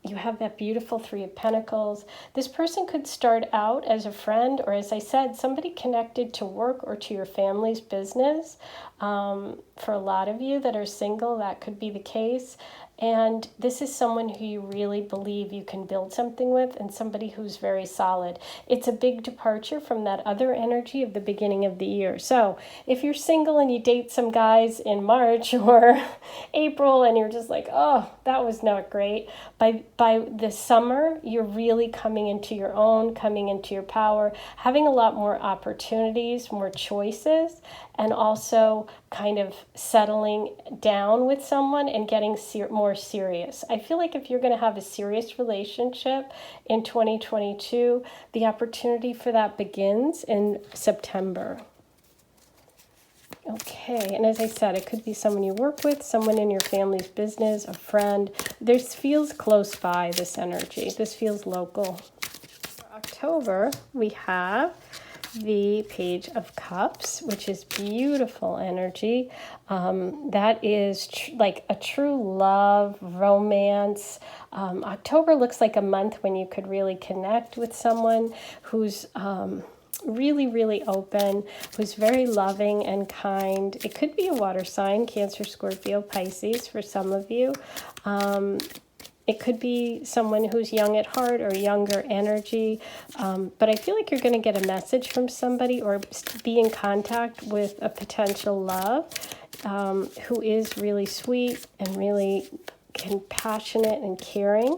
You have that beautiful Three of Pentacles. This person could start out as a friend, or as I said, somebody connected to work or to your family's business. For a lot of you that are single, that could be the case. And this is someone who you really believe you can build something with, and somebody who's very solid. It's a big departure from that other energy of the beginning of the year. So if you're single and you date some guys in March or April and you're just like, oh, that was not great, by the summer, you're really coming into your own, coming into your power, having a lot more opportunities, more choices, and also kind of settling down with someone and getting more serious. I feel like if you're going to have a serious relationship in 2022, the opportunity for that begins in September. Okay, and as I said, it could be someone you work with, someone in your family's business, a friend. This feels close by, this energy. This feels local. For October, we have the Page of Cups, which is beautiful energy. That is like a true love, romance. October looks like a month when you could really connect with someone who's really, really open, who's very loving and kind. It could be a water sign, Cancer, Scorpio, Pisces for some of you. It could be someone who's young at heart or younger energy. But I feel like you're going to get a message from somebody or be in contact with a potential love who is really sweet and really compassionate and caring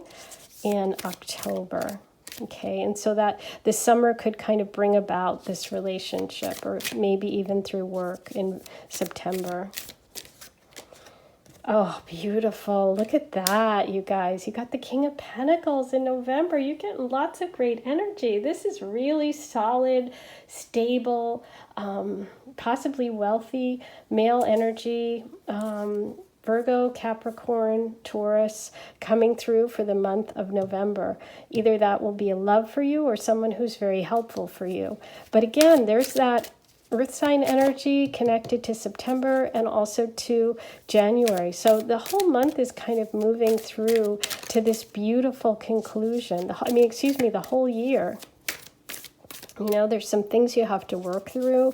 in October. Okay, and so that the summer could kind of bring about this relationship, or maybe even through work in September. Oh, beautiful. Look at that, you guys. You got the King of Pentacles in November. You're getting lots of great energy. This is really solid, stable, possibly wealthy male energy Virgo, Capricorn, Taurus coming through for the month of November. Either that will be a love for you or someone who's very helpful for you. But again, there's that Earth sign energy connected to September and also to January. So the whole month is kind of moving through to this beautiful conclusion. The whole year. You know, there's some things you have to work through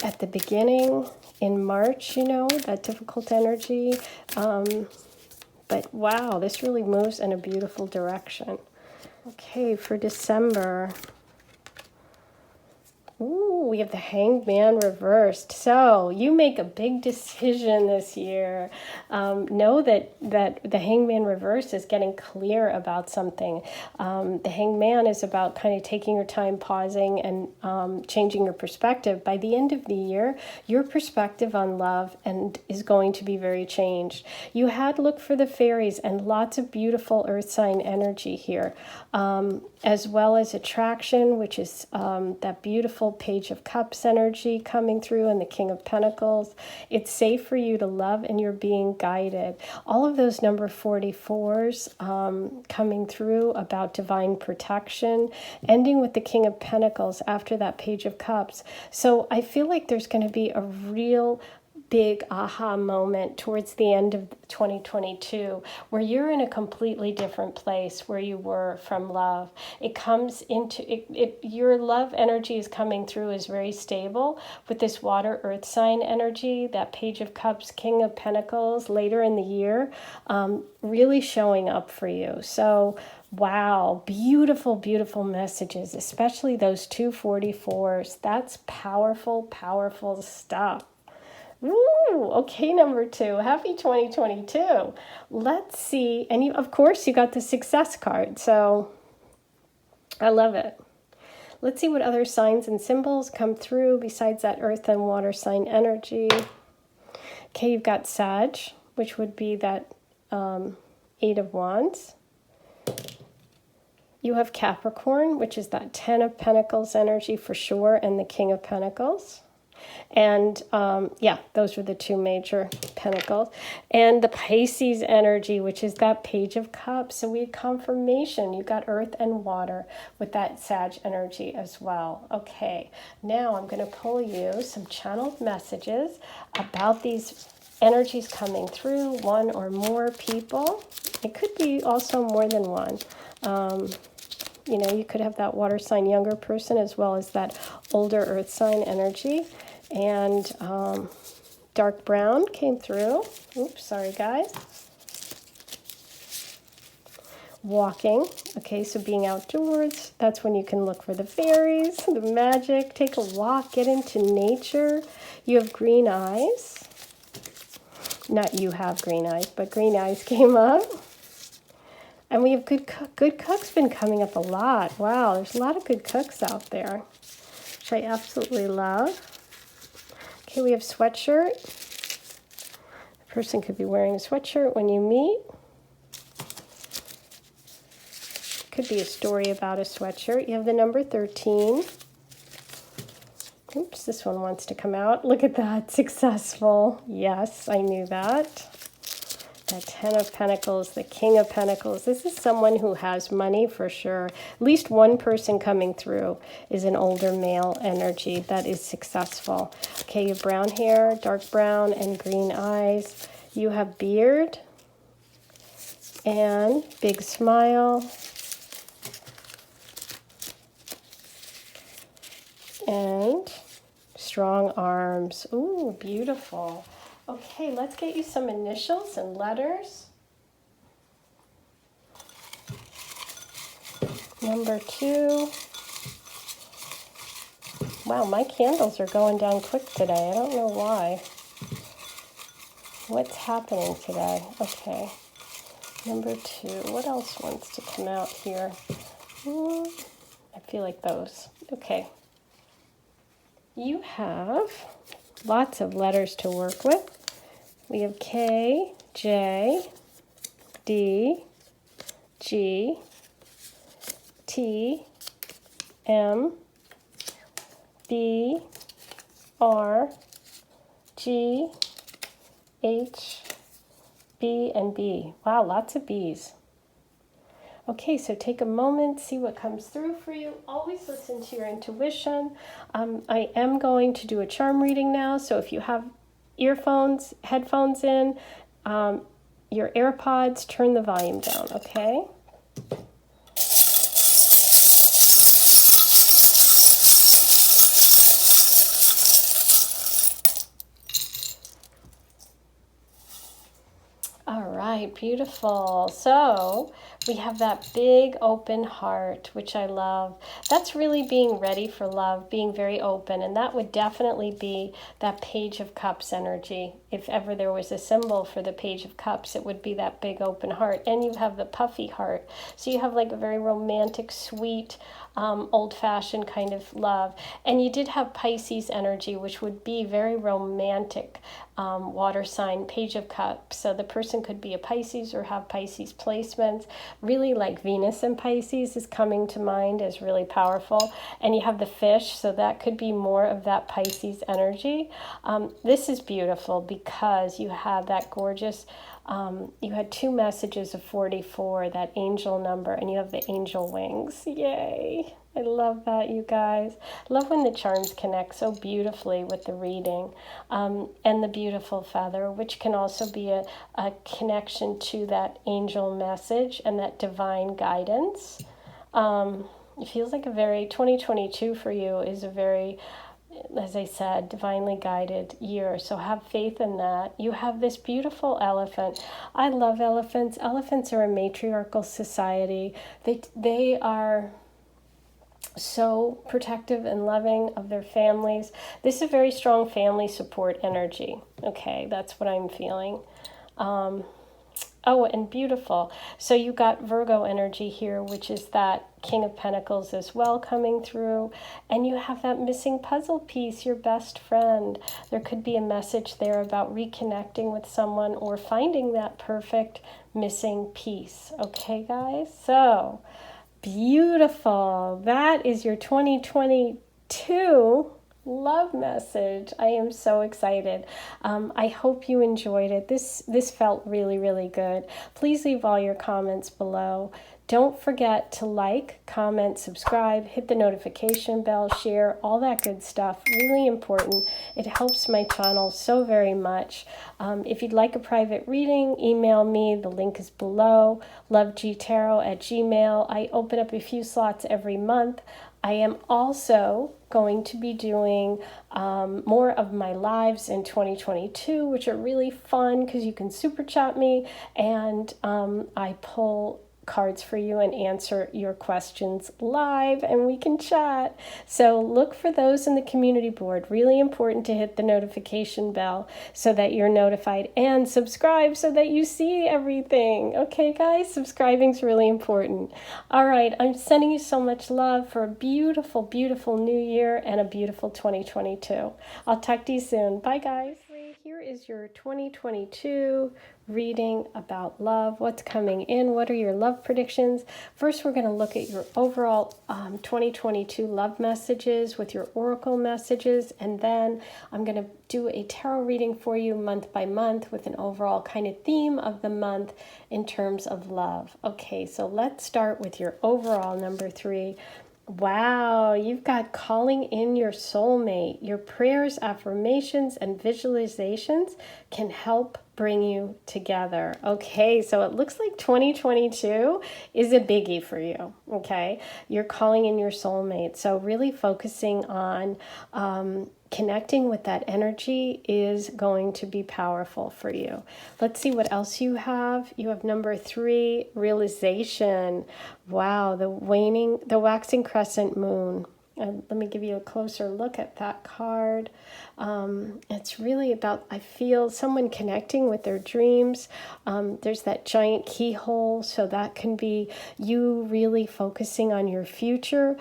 at the beginning in March, you know, that difficult energy. But wow, this really moves in a beautiful direction. Okay, for December. Ooh, we have the Hanged Man reversed. So you make a big decision this year. Know that the Hanged Man reversed is getting clear about something. The Hanged Man is about kind of taking your time, pausing, and changing your perspective. By the end of the year, your perspective on love is going to be very changed. You had looked for the fairies and lots of beautiful earth sign energy here, as well as attraction, which is that beautiful Page of Cups energy coming through, and the King of Pentacles. It's safe for you to love and you're being guided. All of those number 44s coming through about divine protection, ending with the King of Pentacles after that Page of Cups. So I feel like there's going to be a real big aha moment towards the end of 2022 where you're in a completely different place where you were from love. It comes into your love energy is coming through is very stable with this water earth sign energy, that Page of Cups, King of Pentacles later in the year, really showing up for you. So wow, beautiful, beautiful messages, especially those 244s. That's powerful, powerful stuff. Ooh, okay, number 2. Happy 2022. Let's see. And you, of course, you got the success card. So I love it. Let's see what other signs and symbols come through besides that earth and water sign energy. Okay, you've got Sag, which would be that 8 of Wands. You have Capricorn, which is that 10 of Pentacles energy for sure, and the King of Pentacles. And yeah, those were the 2 major pentacles. And the Pisces energy, which is that Page of Cups. So we had confirmation. You got earth and water with that Sag energy as well. Okay, now I'm going to pull you some channeled messages about these energies coming through, one or more people. It could be also more than one. You know, you could have that water sign younger person as well as that older earth sign energy. And dark brown came through. Oops, sorry guys. Walking. Okay, so being outdoors, that's when you can look for the fairies, the magic, take a walk, get into nature. You have green eyes. Not you have green eyes, but green eyes came up. And we have good cooks been coming up a lot. Wow, there's a lot of good cooks out there, which I absolutely love. Okay, we have sweatshirt. The person could be wearing a sweatshirt when you meet. Could be a story about a sweatshirt. You have the number 13. Oops, this one wants to come out. Look at that, successful. Yes, I knew that. That 10 of Pentacles, the King of Pentacles. This is someone who has money for sure. At least one person coming through is an older male energy that is successful. Okay, you have brown hair, dark brown, and green eyes. You have beard and big smile. And strong arms. Ooh, beautiful. Okay, let's get you some initials and letters. Number 2. Wow, my candles are going down quick today. I don't know why. What's happening today? Okay. Number 2. What else wants to come out here? I feel like those. Okay. You have lots of letters to work with. We have K, J, D, G, T, M, B, R, G, H, B, and B. Wow, lots of B's. Okay, so take a moment, see what comes through for you. Always listen to your intuition. I am going to do a charm reading now, so if you have earphones, headphones in, your AirPods, turn the volume down, okay? All right, beautiful. So we have that big open heart, which I love. That's really being ready for love, being very open. And that would definitely be that Page of Cups energy. If ever there was a symbol for the Page of Cups, it would be that big open heart. And you have the puffy heart. So you have like a very romantic, sweet, old-fashioned kind of love. And you did have Pisces energy, which would be very romantic, water sign, Page of Cups. So the person could be a Pisces or have Pisces placements. Really like Venus and Pisces is coming to mind as really powerful. And you have the fish, so that could be more of that Pisces energy. This is beautiful because you have that gorgeous, you had two messages of 44, that angel number, and you have the angel wings. Yay! I love that, you guys. Love when the charms connect so beautifully with the reading. And the beautiful feather, which can also be a connection to that angel message and that divine guidance. It feels like a very, 2022 for you is a very, as I said, divinely guided year. So have faith in that. You have this beautiful elephant. I love elephants. Elephants are a matriarchal society. They are so protective and loving of their families. This is a very strong family support energy. Okay, that's what I'm feeling. Oh, and beautiful. So you got Virgo energy here, which is that King of Pentacles as well coming through. And you have that missing puzzle piece, your best friend. There could be a message there about reconnecting with someone or finding that perfect missing piece. Okay, guys? So beautiful. That is your 2022 love message. I am so excited. I hope you enjoyed it. This felt really, really good. Please leave all your comments below. Don't forget to like, comment, subscribe, hit the notification bell, share, all that good stuff. Really important. It helps my channel so very much. If you'd like a private reading, email me. The link is below. lovegtarot@gmail. I open up a few slots every month. I am also going to be doing more of my lives in 2022, which are really fun because you can super chat me and I pull cards for you and answer your questions live and we can chat. So look for those in the community board. Really important to hit the notification bell so that you're notified and subscribe so that you see everything. Okay, guys, subscribing is really important. All right, I'm sending you so much love for a beautiful, beautiful new year and a beautiful 2022. I'll talk to you soon. Bye, guys. Here is your 2022 reading about love. What's coming in? What are your love predictions? First, we're going to look at your overall 2022 love messages with your oracle messages, and then I'm going to do a tarot reading for you month by month with an overall kind of theme of the month in terms of love. Okay, so let's start with your overall number 3. Wow, you've got calling in your soulmate. Your prayers, affirmations, and visualizations can help bring you together. Okay, so it looks like 2022 is a biggie for you, okay? You're calling in your soulmate. So really focusing on connecting with that energy is going to be powerful for you. Let's see what else you have. You have number 3, realization. Wow, the waxing crescent moon. Let me give you a closer look at that card. It's really about, I feel, someone connecting with their dreams. There's that giant keyhole, so that can be you really focusing on your future.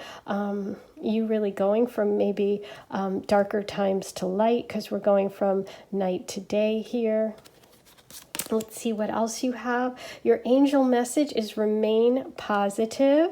You really going from maybe darker times to light, because we're going from night to day here. Let's see what else you have. Your angel message is remain positive.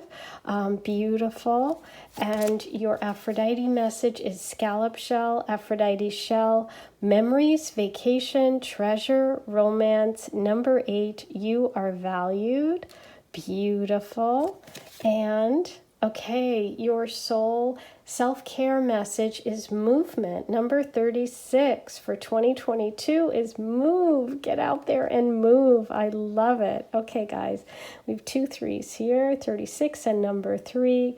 Beautiful. And your Aphrodite message is scallop shell, Aphrodite shell, memories, vacation, treasure, romance. Number 8, you are valued. Beautiful. And okay, your soul self-care message is movement. Number 36 for 2022 is move. Get out there and move. I love it. Okay, guys, we have 2 3s here, 36 and number 3.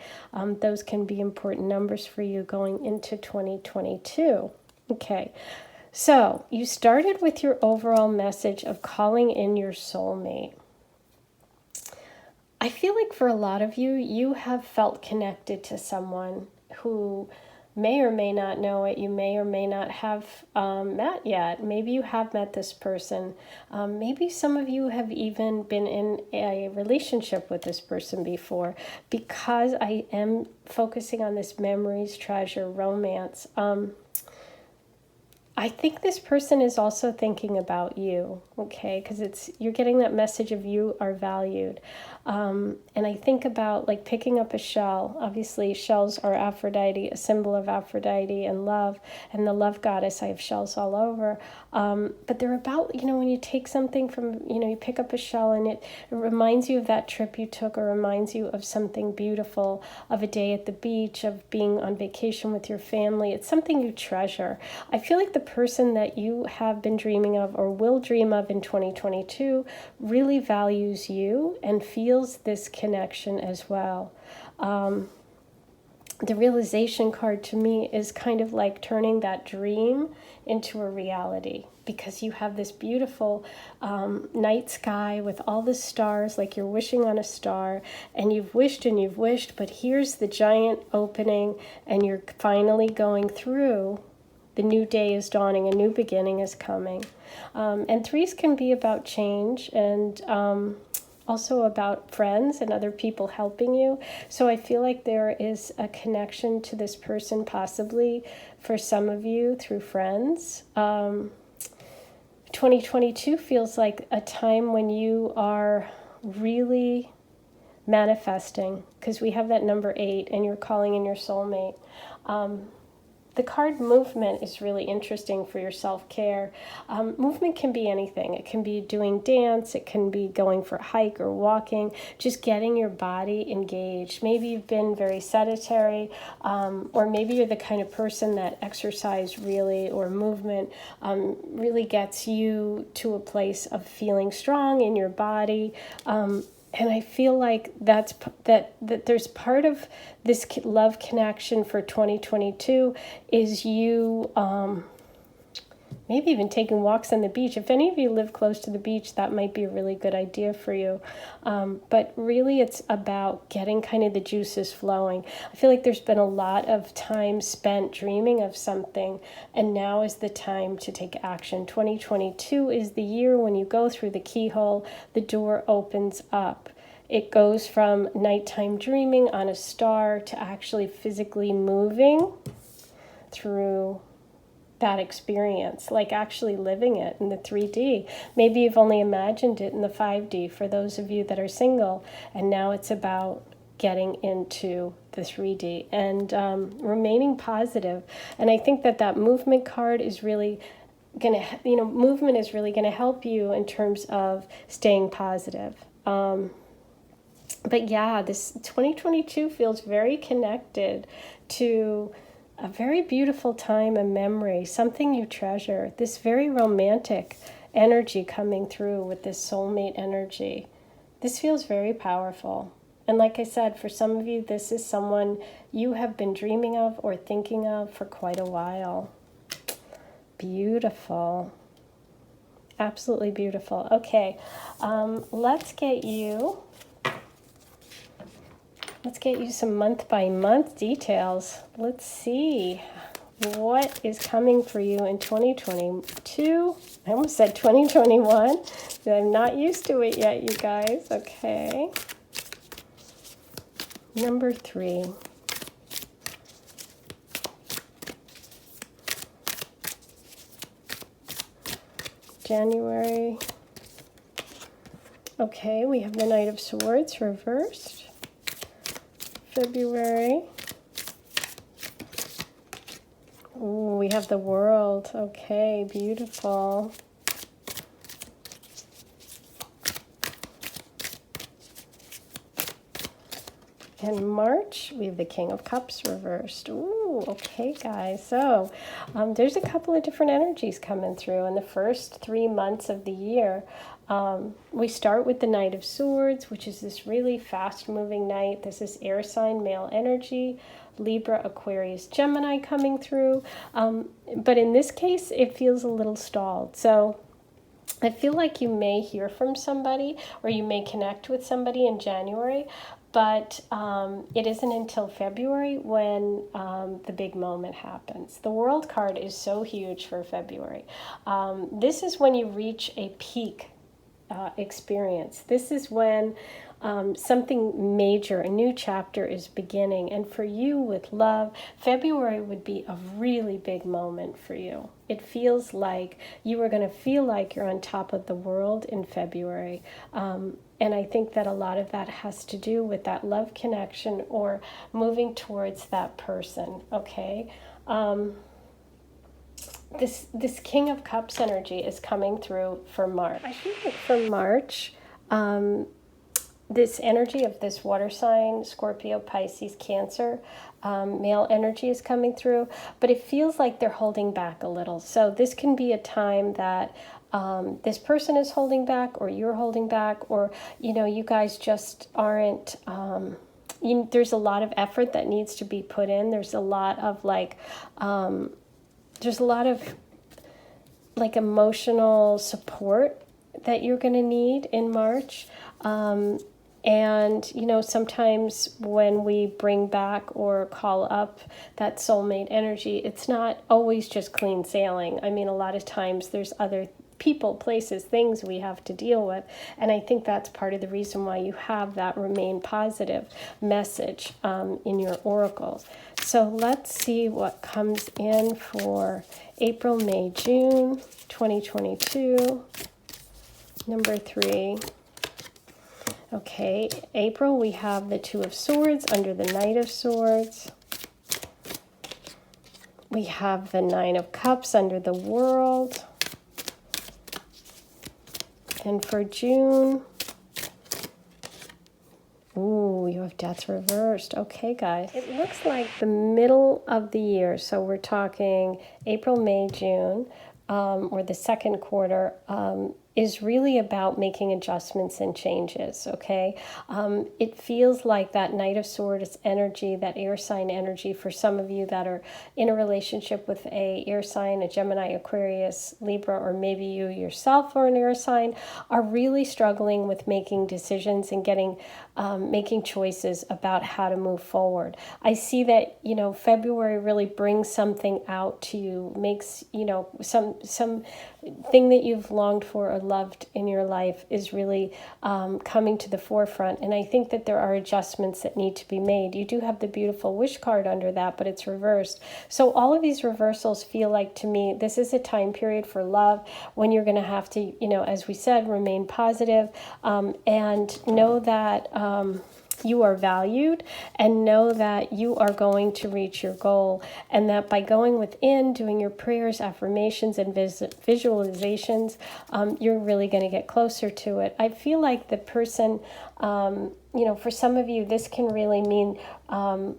Those can be important numbers for you going into 2022. Okay, so you started with your overall message of calling in your soulmate. I feel like for a lot of you, you have felt connected to someone who may or may not know it. You may or may not have met yet. Maybe you have met this person. Maybe some of you have even been in a relationship with this person before. Because I am focusing on this memories, treasure, romance, I think this person is also thinking about you, okay? Because you're getting that message of you are valued. And I think about like picking up a shell. Obviously, shells are Aphrodite, a symbol of Aphrodite and love, and the love goddess. I have shells all over. But they're about, when you take something from, you pick up a shell and it reminds you of that trip you took, or reminds you of something beautiful, of a day at the beach, of being on vacation with your family. It's something you treasure. I feel like the person that you have been dreaming of or will dream of in 2022 really values you and feels this connection as well. The realization card to me is kind of like turning that dream into a reality, because you have this beautiful night sky with all the stars, like you're wishing on a star, and you've wished, but here's the giant opening, and you're finally going through. The new day is dawning, a new beginning is coming. And 3s can be about change and also about friends and other people helping you. So I feel like there is a connection to this person, possibly for some of you through friends. 2022 feels like a time when you are really manifesting, because we have that number 8 and you're calling in your soulmate. The card movement is really interesting for your self-care. Movement can be anything. It can be doing dance. It can be going for a hike or walking, just getting your body engaged. Maybe you've been very sedentary, or maybe you're the kind of person that exercise really, or movement really gets you to a place of feeling strong in your body. And I feel like that there's part of this love connection for 2022 is you maybe even taking walks on the beach. If any of you live close to the beach, that might be a really good idea for you. But really it's about getting kind of the juices flowing. I feel like there's been a lot of time spent dreaming of something, and now is the time to take action. 2022 is the year when you go through the keyhole, the door opens up. It goes from nighttime dreaming on a star to actually physically moving through that experience, like actually living it in the 3D. Maybe you've only imagined it in the 5D for those of you that are single, and now it's about getting into the 3D and remaining positive. And I think that movement card is really gonna, movement is really gonna help you in terms of staying positive. But yeah, this 2022 feels very connected to a very beautiful time and memory, something you treasure, this very romantic energy coming through with this soulmate energy. This feels very powerful. And like I said, for some of you, this is someone you have been dreaming of or thinking of for quite a while. Beautiful. Absolutely beautiful. Okay, let's get you some month-by-month details. Let's see what is coming for you in 2022. I almost said 2021. I'm not used to it yet, you guys. Okay. Number 3. January, Okay, we have the Knight of Swords reversed. February. Ooh, we have the World. Okay, beautiful. In March, we have the King of Cups reversed. Ooh, okay, guys. So there's a couple of different energies coming through in the first 3 months of the year. We start with the Knight of Swords, which is this really fast-moving knight. This is air sign, male energy, Libra, Aquarius, Gemini coming through. But in this case, it feels a little stalled. So I feel like you may hear from somebody or you may connect with somebody in January, but it isn't until February when the big moment happens. The World card is so huge for February. This is when you reach a peak experience. This is when something major, a new chapter is beginning. And for you with love, February would be a really big moment for you. It feels like you are going to feel like you're on top of the world in February. And I think that a lot of that has to do with that love connection or moving towards that person, okay? This King of Cups energy is coming through for March. I feel like for March, this energy of this water sign, Scorpio, Pisces, Cancer, male energy is coming through, but it feels like they're holding back a little. So this can be a time that this person is holding back, or you're holding back, or, you know, you guys just aren't, there's a lot of effort that needs to be put in. There's a lot of emotional support that you're going to need in March. And, you know, sometimes when we bring back or call up that soulmate energy, it's not always just clean sailing. I mean, a lot of times there's other people, places, things we have to deal with. And I think that's part of the reason why you have that remain positive message in your oracles. So let's see what comes in for April, May, June 2022. Number 3. Okay, April, we have the Two of Swords under the Knight of Swords. We have the Nine of Cups under the World. And for June, ooh, you have Death reversed. Okay, guys. It looks like the middle of the year, so we're talking April, May, June, or the second quarter, is really about making adjustments and changes, okay? It feels like that Knight of Swords energy, that air sign energy, for some of you that are in a relationship with a air sign, a Gemini, Aquarius, Libra, or maybe you yourself are an air sign, are really struggling with making decisions and making choices about how to move forward. I see that, you know, February really brings something out to you, makes, you know, some thing that you've longed for or loved in your life is really coming to the forefront. And I think that there are adjustments that need to be made. You do have the beautiful wish card under that, but it's reversed. So all of these reversals feel like, to me, this is a time period for love when you're going to have to, you know, as we said, remain positive, and know that you are valued, and know that you are going to reach your goal, and that by going within, doing your prayers, affirmations, and visualizations, you're really going to get closer to it. I feel like the person, you know, for some of you, this can really mean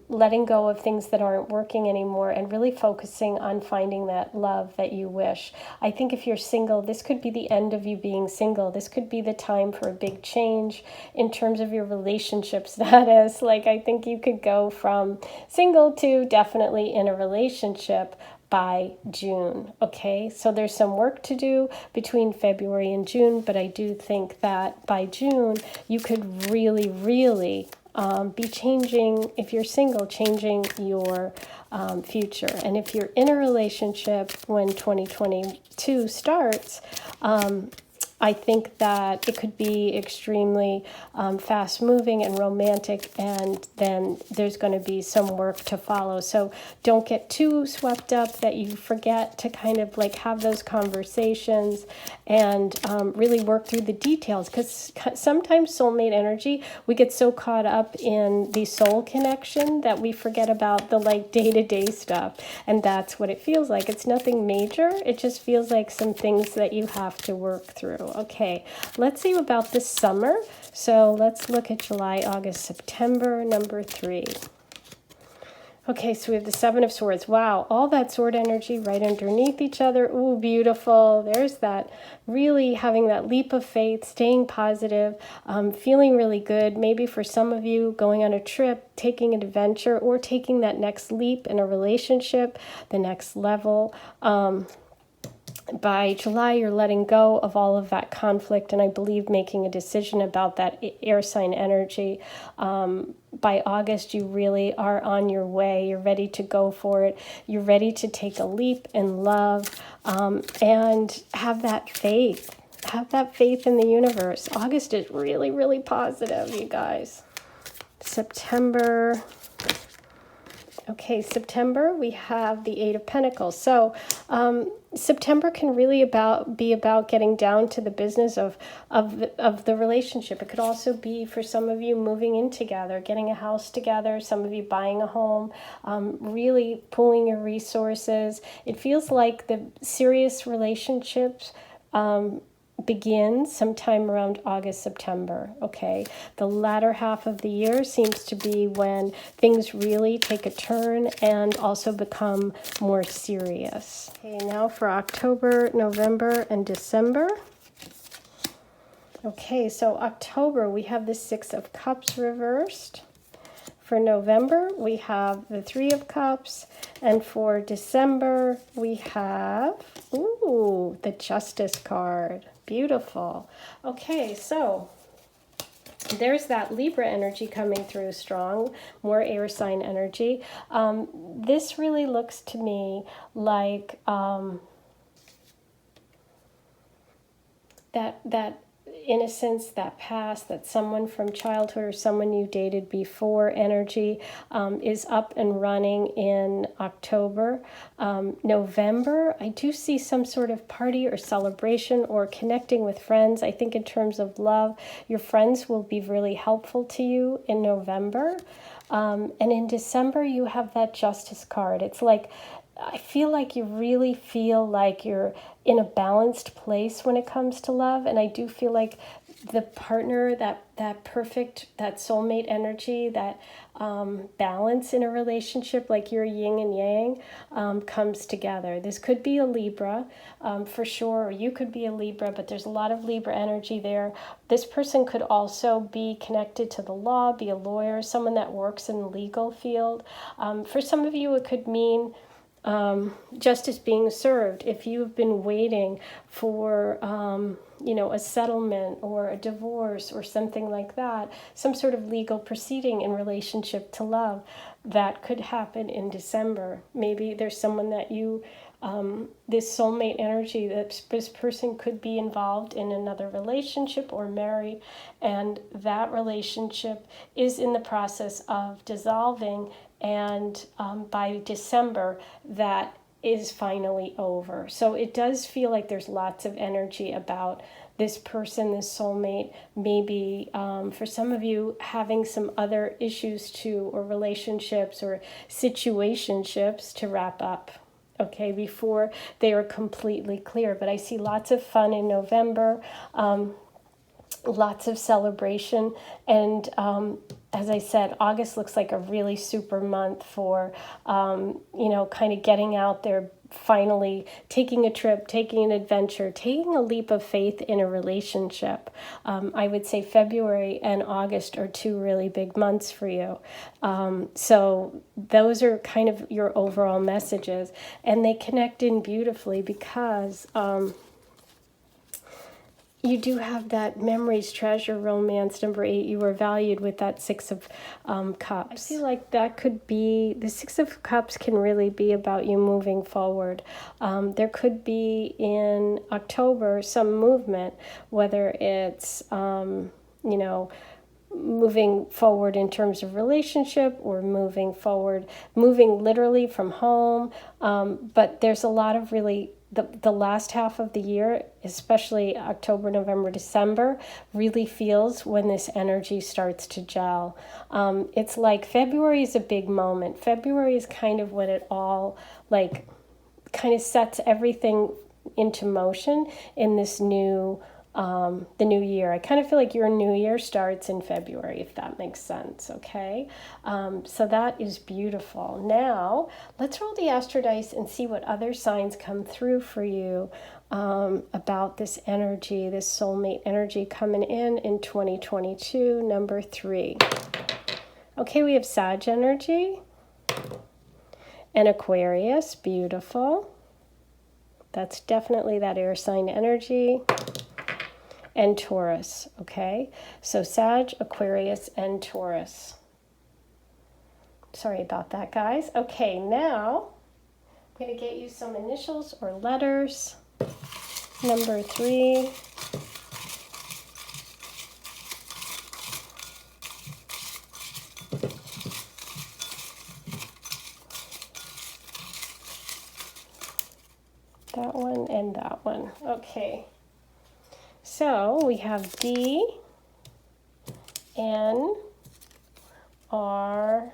letting go of things that aren't working anymore and really focusing on finding that love that you wish. I think if you're single, this could be the end of you being single. This could be the time for a big change in terms of your relationship status. Like, I think you could go from single to definitely in a relationship by June, okay? So there's some work to do between February and June, but I do think that by June, you could really, really be changing, if you're single, changing your future. And if you're in a relationship when 2022 starts, I think that it could be extremely fast moving and romantic, and then there's going to be some work to follow. So don't get too swept up that you forget to kind of like have those conversations and really work through the details, because sometimes soulmate energy, we get so caught up in the soul connection that we forget about the like day-to-day stuff, and that's what it feels like. It's nothing major, it just feels like some things that you have to work through. Okay, let's see about this summer. So let's look at July, August, September, number 3. Okay, so we have the 7 of Swords. Wow, all that sword energy right underneath each other. Ooh, beautiful. There's that really having that leap of faith, staying positive, feeling really good. Maybe for some of you, going on a trip, taking an adventure, or taking that next leap in a relationship, the next level. By July, you're letting go of all of that conflict, and I believe making a decision about that air sign energy. By August, you really are on your way. You're ready to go for it. You're ready to take a leap in love, and have that faith. Have that faith in the universe. August is really, really positive, you guys. September. Okay, September, we have the 8 of Pentacles. So September can really be about getting down to the business of the relationship. It could also be for some of you moving in together, getting a house together, some of you buying a home, really pooling your resources. It feels like the serious relationships begins sometime around August, September, okay? The latter half of the year seems to be when things really take a turn and also become more serious. Okay, now for October, November, and December. Okay, so October, we have the 6 of Cups reversed. For November, we have the 3 of Cups. And for December, we have, ooh, the Justice card. Beautiful. Okay, so there's that Libra energy coming through strong, more air sign energy. This really looks to me like that innocence, that past, that someone from childhood or someone you dated before energy is up and running in October. November, I do see some sort of party or celebration or connecting with friends. I think in terms of love, your friends will be really helpful to you in November. And in December, you have that Justice card. It's like, I feel like you really feel like you're in a balanced place when it comes to love. And I do feel like the partner, that perfect, that soulmate energy, that balance in a relationship, like your yin and yang, comes together. This could be a Libra for sure, or you could be a Libra, but there's a lot of Libra energy there. This person could also be connected to the law, be a lawyer, someone that works in the legal field. For some of you, it could mean justice being served. If you've been waiting for a settlement or a divorce or something like that, some sort of legal proceeding in relationship to love, that could happen in December. Maybe there's someone that you this soulmate energy, that this person could be involved in another relationship or married, and that relationship is in the process of dissolving, and by December that is finally over. So it does feel like there's lots of energy about this person, this soulmate, maybe for some of you having some other issues too, or relationships or situationships to wrap up, okay, before they are completely clear. But I see lots of fun in November, lots of celebration, and as I said, August looks like a really super month for, kind of getting out there, finally taking a trip, taking an adventure, taking a leap of faith in a relationship. I would say February and August are 2 really big months for you. So those are kind of your overall messages, and they connect in beautifully because you do have that memories, treasure, romance, number 8. You were valued with that 6 of Cups. I feel like that could be, the 6 of Cups can really be about you moving forward. There could be in October some movement, whether it's, you know, moving forward in terms of relationship or moving forward, moving literally from home. But there's a lot of really, the last half of the year, especially October, November, December, really feels when this energy starts to gel. It's like February is a big moment. February is kind of when it all like kind of sets everything into motion in this new the new year. I kind of feel like your new year starts in February, if that makes sense, okay? So that is beautiful. Now, let's roll the Astro Dice and see what other signs come through for you about this energy, this soulmate energy coming in 2022, number 3. Okay, we have Sag energy and Aquarius, beautiful. That's definitely that air sign energy. And Taurus, okay? So Sag, Aquarius, and Taurus. Sorry about that, guys. Okay, now I'm going to get you some initials or letters. Number 3. That one and that one. Okay. So we have D, N, R,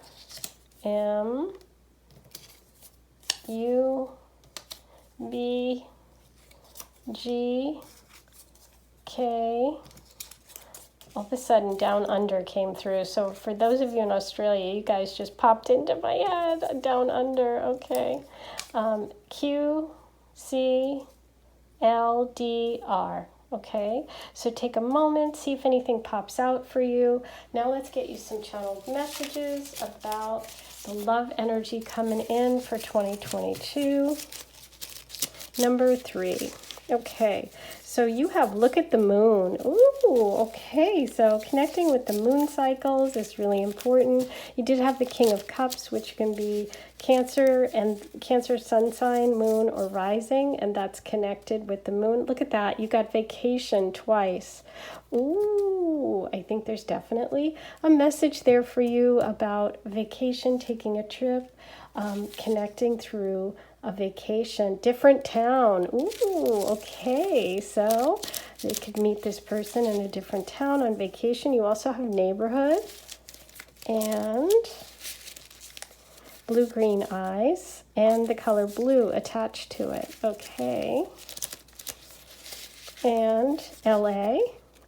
M, U, B, G, K. All of a sudden, Down Under came through. So for those of you in Australia, you guys just popped into my head. Down Under, okay. Q, C, L, D, R. Okay, so take a moment, see if anything pops out for you. Now let's get you some channeled messages about the love energy coming in for 2022. Number 3. Okay, so you have Look at the Moon. Ooh, okay, so connecting with the moon cycles is really important. You did have the King of Cups, which can be Cancer and Cancer sun sign, moon, or rising, and that's connected with the moon. Look at that. You got vacation twice. Ooh, I think there's definitely a message there for you about vacation, taking a trip, connecting through a vacation, different town. Ooh, okay, so they could meet this person in a different town on vacation. You also have neighborhood and blue-green eyes and the color blue attached to it. Okay, and LA.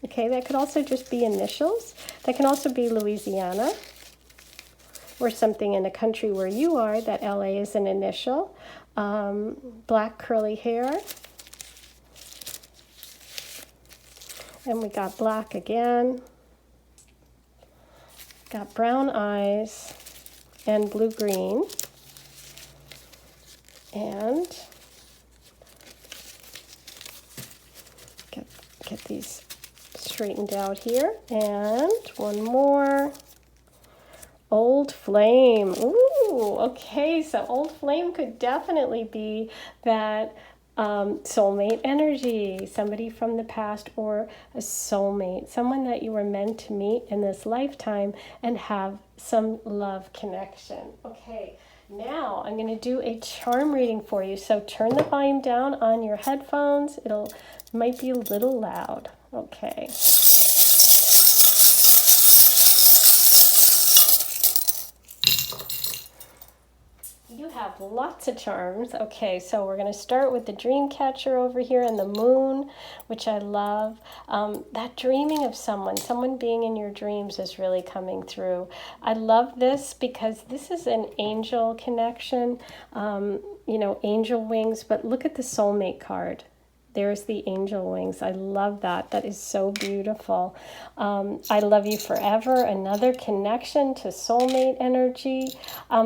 Okay, that could also just be initials. That can also be Louisiana or something in a country where you are that LA is an initial. Black curly hair. And we got black again. Got brown eyes and blue-green. And get these straightened out here. And one more. Old Flame. Ooh, okay, so Old Flame could definitely be that soulmate energy, somebody from the past or a soulmate, someone that you were meant to meet in this lifetime and have some love connection. Okay, now I'm going to do a charm reading for you, so turn the volume down on your headphones. Might be a little loud. Okay. You have lots of charms. Okay, so we're going to start with the dream catcher over here and the moon, which I love. That dreaming of someone being in your dreams is really coming through. I love this because this is an angel connection, you know, angel wings, but look at the soulmate card. There's the angel wings. I love that. That is so beautiful. I love you forever. Another connection to soulmate energy.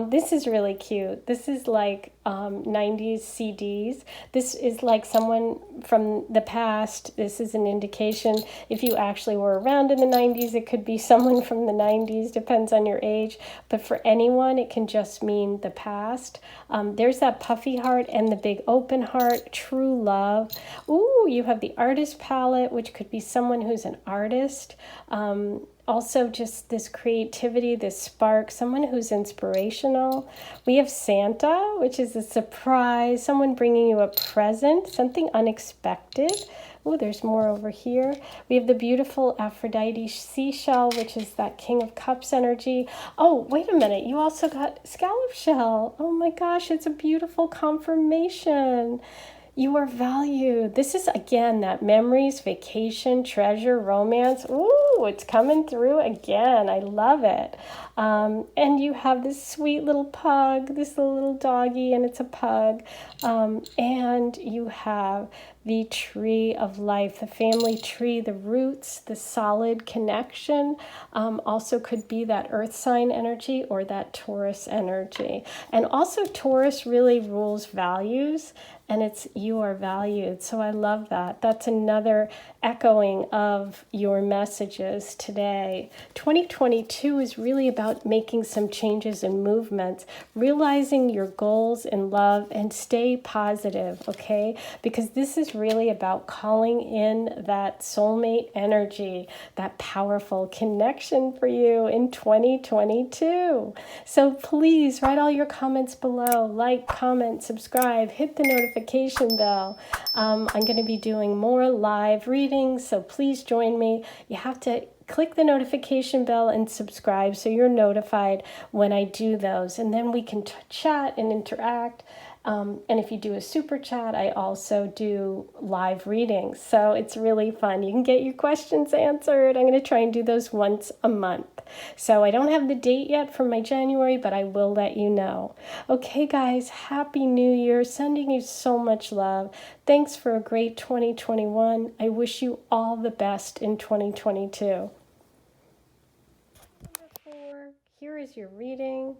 This is really cute. This is like 90s CDs. This is like someone from the past. This is an indication if you actually were around in the 90s. It could be someone from the 90s, depends on your age. But for anyone, it can just mean the past. There's that puffy heart and the big open heart, true love. Ooh, you have the artist palette, which could be someone who's an artist. Also just this creativity, this spark, someone who's inspirational. We have Santa, which is a surprise, someone bringing you a present, something unexpected. Oh, there's more over here. We have the beautiful Aphrodite seashell, which is that King of Cups energy. Oh, wait a minute. You also got scallop shell. Oh my gosh, it's a beautiful confirmation. You are valued. This is, again, that memories, vacation, treasure, romance. Ooh, it's coming through again. I love it. And you have this sweet little pug, this little doggy, and it's a pug. And you have the tree of life, the family tree, the roots, the solid connection. Also could be that earth sign energy or that Taurus energy. And also Taurus really rules values, and it's you are valued. So I love that. That's another echoing of your messages today. 2022 is really about making some changes and movements, realizing your goals in love, and stay positive, okay? Because this is really about calling in that soulmate energy, that powerful connection for you in 2022. So please write all your comments below, like, comment, subscribe, hit the notification bell. I'm going to be doing more live readings, so please join me. You have to click the notification bell and subscribe so you're notified when I do those, and then we can chat and interact. And if you do a super chat, I also do live readings. So it's really fun. You can get your questions answered. I'm going to try and do those once a month. So I don't have the date yet for my January, but I will let you know. Okay, guys, Happy New Year. Sending you so much love. Thanks for a great 2021. I wish you all the best in 2022. Number 4, here is your reading.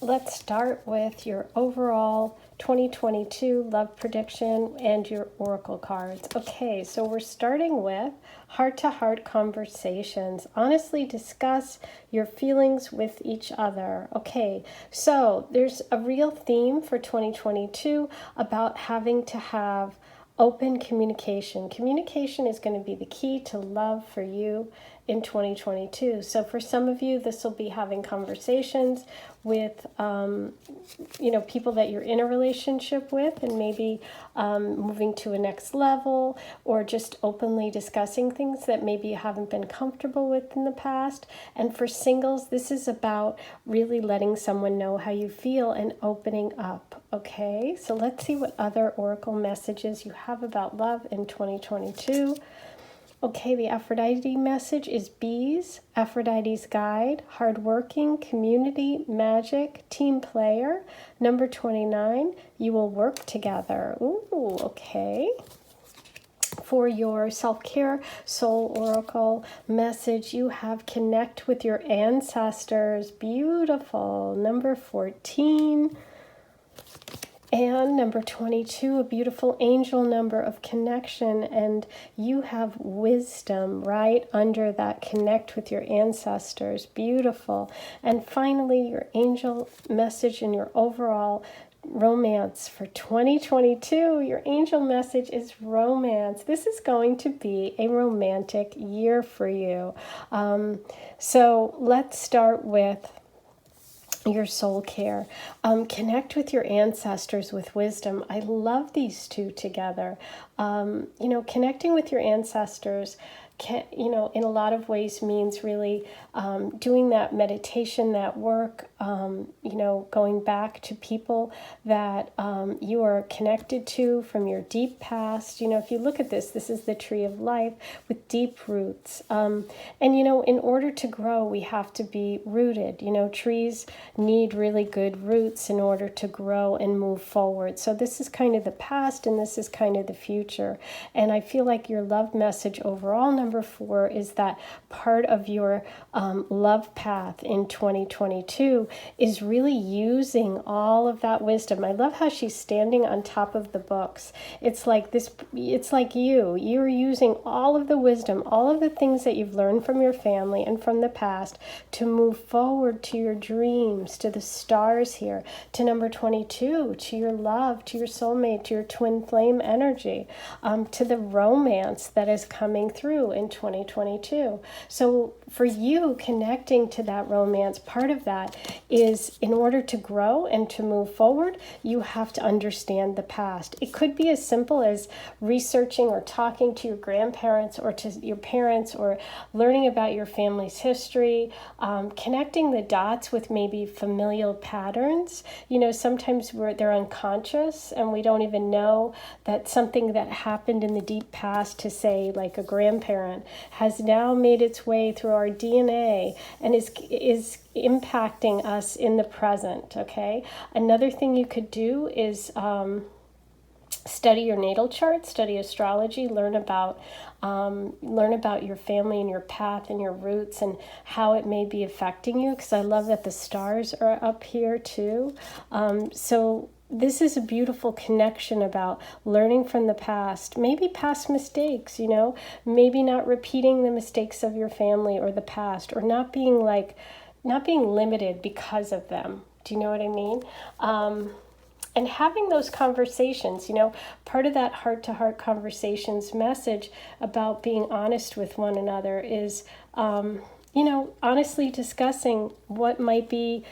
Let's start with your overall 2022 love prediction and your oracle cards. Okay, so we're starting with heart-to-heart conversations. Honestly discuss your feelings with each other. Okay, so there's a real theme for 2022 about having to have open communication. Communication is going to be the key to love for you in 2022. So for some of you, this will be having conversations with, people that you're in a relationship with, and maybe moving to a next level, or just openly discussing things that maybe you haven't been comfortable with in the past. And for singles, this is about really letting someone know how you feel and opening up. Okay, so let's see what other oracle messages you have about love in 2022. Okay, the Aphrodite message is bees, Aphrodite's guide, hardworking, community, magic, team player. Number 29, you will work together. Ooh, okay. For your self-care soul oracle message, you have connect with your ancestors. Beautiful. Number 14. And number 22, a beautiful angel number of connection, and you have wisdom right under that connect with your ancestors. Beautiful. And finally, your angel message and your overall romance for 2022. Your angel message is romance. This is going to be a romantic year for you. So let's start with your soul care. Connect with your ancestors with wisdom. I love these two together. Connecting with your ancestors in a lot of ways means really doing that meditation, that work, you know, going back to people that you are connected to from your deep past. You know, if you look at this, this is the tree of life with deep roots. And, you know, in order to grow, we have to be rooted. You know, trees need really good roots in order to grow and move forward. So this is kind of the past and this is kind of the future. And I feel like your love message overall, number 4, is that part of your love path in 2022 is really using all of that wisdom. I love how she's standing on top of the books. It's like this, it's like you're using all of the wisdom, all of the things that you've learned from your family and from the past to move forward to your dreams, to the stars here, to number 22, to your love, to your soulmate, to your twin flame energy, to the romance that is coming through in 2022. So for you, connecting to that romance, part of that is, in order to grow and to move forward, you have to understand the past. It could be as simple as researching or talking to your grandparents or to your parents, or learning about your family's history, connecting the dots with maybe familial patterns. You know, sometimes they're unconscious and we don't even know that something that happened in the deep past, to say like a grandparent, has now made its way through our DNA and is impacting us in the present. Okay, another thing you could do is study your natal chart, study astrology, learn about your family and your path and your roots and how it may be affecting you, because I love that the stars are up here too. So this is a beautiful connection about learning from the past, maybe past mistakes, you know, maybe not repeating the mistakes of your family or the past, or not being limited because of them. Do you know what I mean? And having those conversations, you know, part of that heart-to-heart conversations message about being honest with one another is, you know, honestly discussing what might be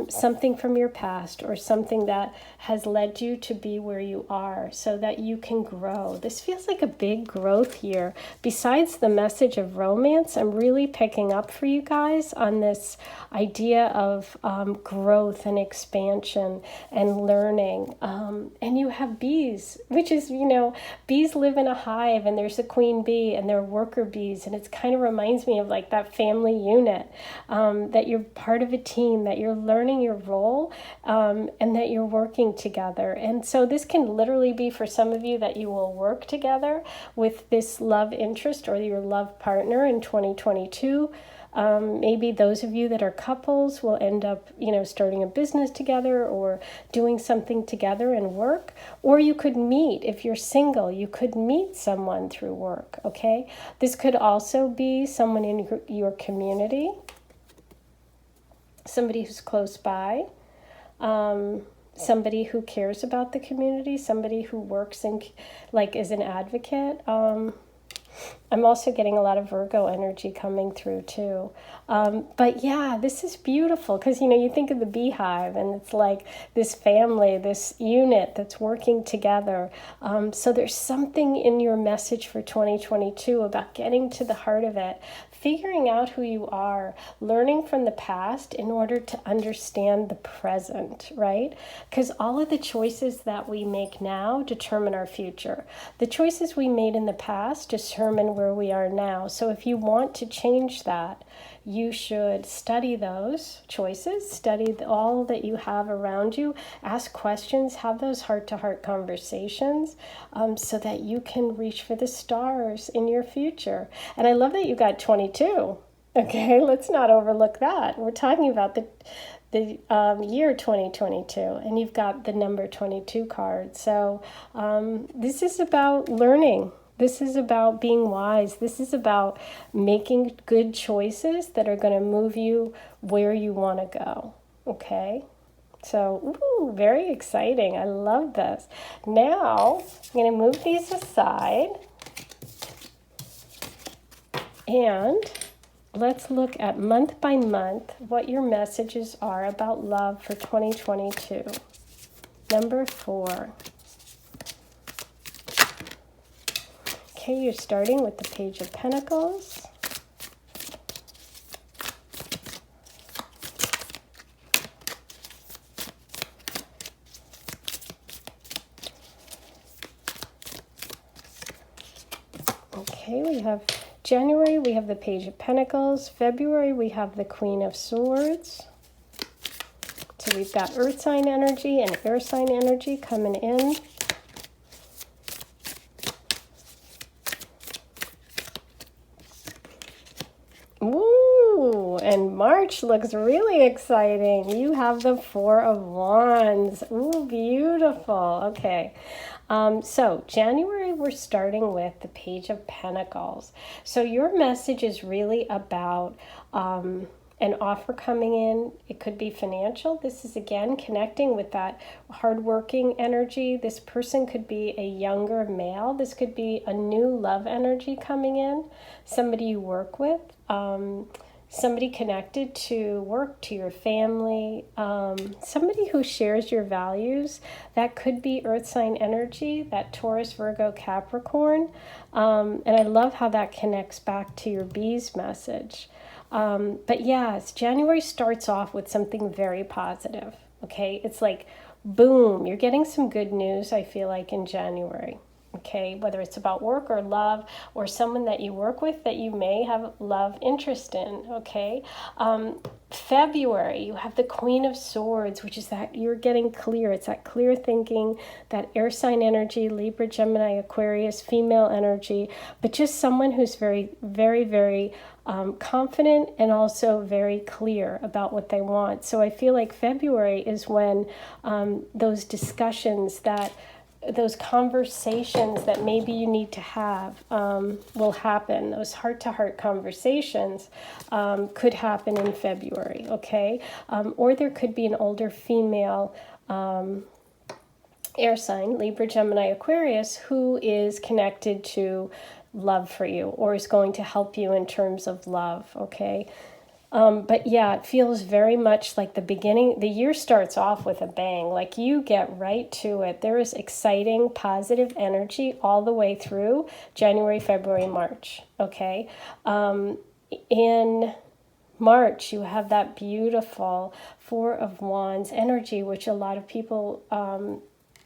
something from your past or something that has led you to be where you are, so that you can grow. This feels like a big growth year. Besides the message of romance, I'm really picking up for you guys on this idea of growth and expansion and learning. And you have bees, which is, you know, bees live in a hive, and there's a queen bee and there are worker bees, and it kind of reminds me of like that family unit, that you're part of a team, that you're learning your role, and that you're working together. And so this can literally be, for some of you, that you will work together with this love interest or your love partner in 2022. Maybe those of you that are couples will end up, you know, starting a business together or doing something together in work. Or you could meet, if you're single, you could meet someone through work, okay? This could also be someone in your community, somebody who's close by, somebody who cares about the community, somebody who works in, like, as an advocate. I'm also getting a lot of Virgo energy coming through too. But yeah, this is beautiful because, you know, you think of the beehive and it's like this family, this unit that's working together. So there's something in your message for 2022 about getting to the heart of it, figuring out who you are, learning from the past in order to understand the present, right? Because all of the choices that we make now determine our future. The choices we made in the past determine where we are now. So if you want to change that, you should study those choices, study all that you have around you, ask questions, have those heart-to-heart conversations, so that you can reach for the stars in your future. And I love that you got 22. Okay, let's not overlook that. We're talking about the year 2022, and you've got the number 22 card. So this is about learning. This is about being wise. This is about making good choices that are going to move you where you want to go. Okay? So, ooh, very exciting. I love this. Now, I'm going to move these aside. And let's look at month by month what your messages are about love for 2022. Number 4. Okay, you're starting with the Page of Pentacles. Okay, we have January, we have the Page of Pentacles. February, we have the Queen of Swords. So we've got earth sign energy and air sign energy coming in. Ooh, and March looks really exciting. You have the Four of Wands. Ooh, beautiful. Okay. So January, we're starting with the Page of Pentacles. So your message is really about an offer coming in. It could be financial. This is again connecting with that hardworking energy. This person could be a younger male. This could be a new love energy coming in. Somebody you work with. Somebody connected to work, to your family, somebody who shares your values. That could be earth sign energy, that Taurus, Virgo, Capricorn. And I love how that connects back to your bees message. But yes, January starts off with something very positive. Okay, it's like, boom, you're getting some good news, I feel like, in January. Okay, whether it's about work or love or someone that you work with that you may have love interest in. Okay, February, you have the Queen of Swords, which is that you're getting clear. It's that clear thinking, that air sign energy, Libra, Gemini, Aquarius, female energy, but just someone who's very, very, very confident and also very clear about what they want. So I feel like February is when those discussions, those conversations that maybe you need to have will happen. Those heart-to-heart conversations could happen in February, okay? Or there could be an older female air sign, Libra, Gemini, Aquarius, who is connected to love for you or is going to help you in terms of love, okay? But yeah, it feels very much like the beginning. The year starts off with a bang, like you get right to it. There is exciting, positive energy all the way through January, February, March, okay? In March, you have that beautiful Four of Wands energy, which a lot of people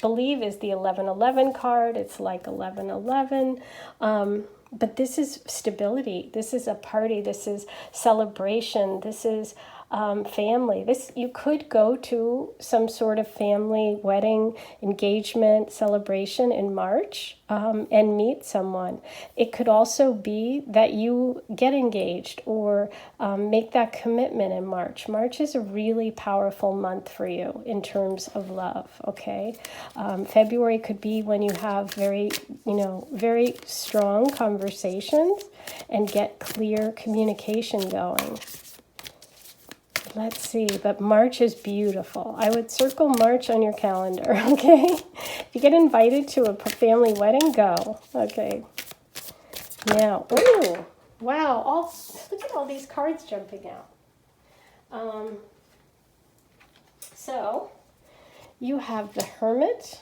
believe is the 1111 card. It's like 1111. But this is stability. This is a party. This is celebration. This is family. You could go to some sort of family wedding, engagement, celebration in March and meet someone. It could also be that you get engaged or make that commitment in March. March is a really powerful month for you in terms of love, okay? February could be when you have very strong conversations and get clear communication going. Let's see, but March is beautiful. I would circle March on your calendar, okay? If you get invited to a family wedding, go. Okay. Now, ooh, wow, look at all these cards jumping out. So, you have the Hermit.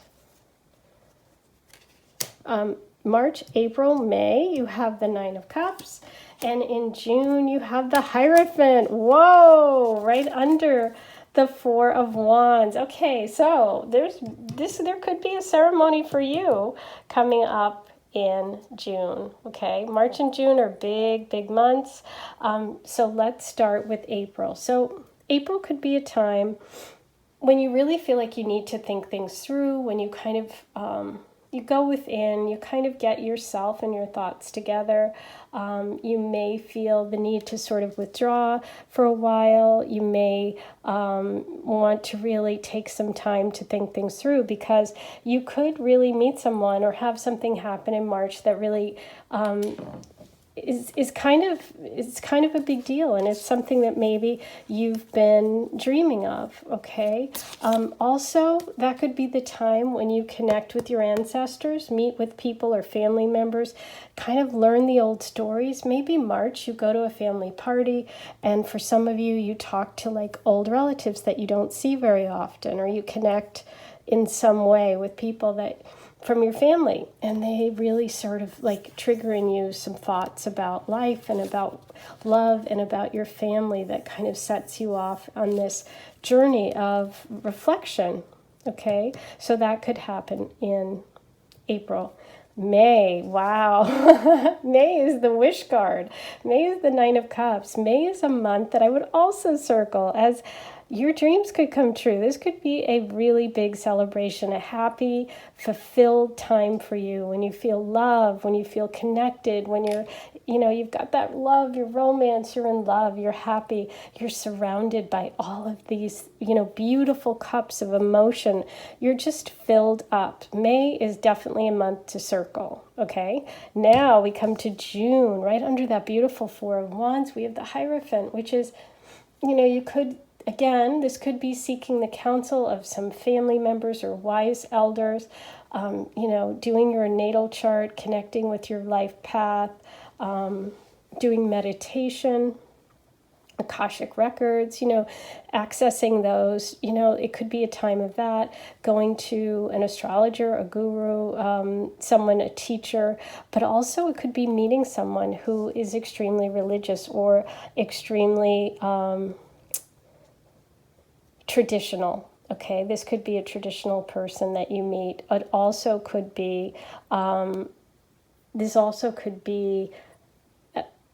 March, April, May, you have the Nine of Cups. And in June, you have the Hierophant. Whoa, right under the Four of Wands. Okay, so there could be a ceremony for you coming up in June. Okay, March and June are big, big months. So let's start with April. So April could be a time when you really feel like you need to think things through, when you kind of you go within, you kind of get yourself and your thoughts together. You may feel the need to sort of withdraw for a while. You may want to really take some time to think things through, because you could really meet someone or have something happen in March that really is kind of a big deal, and it's something that maybe you've been dreaming of, okay? Also, that could be the time when you connect with your ancestors, meet with people or family members, kind of learn the old stories. Maybe March, you go to a family party, and for some of you, you talk to like old relatives that you don't see very often, or you connect in some way with people that from your family, and they really sort of like trigger in you some thoughts about life and about love and about your family that kind of sets you off on this journey of reflection, okay? So that could happen in April. May, wow. May is the wish card. May is the Nine of Cups. May is a month that I would also circle as your dreams could come true. This could be a really big celebration, a happy, fulfilled time for you when you feel love, when you feel connected, when you've got that love, your romance, you're in love, you're happy, you're surrounded by all of these, beautiful cups of emotion. You're just filled up. May is definitely a month to circle. Okay, now we come to June, right under that beautiful Four of Wands. We have the Hierophant, which is, you could, again, this could be seeking the counsel of some family members or wise elders, doing your natal chart, connecting with your life path, doing meditation, Akashic records, accessing those. It could be a time of that, going to an astrologer, a guru, a teacher, but also it could be meeting someone who is extremely religious or extremely traditional. Okay, this could be a traditional person that you meet. It also could be,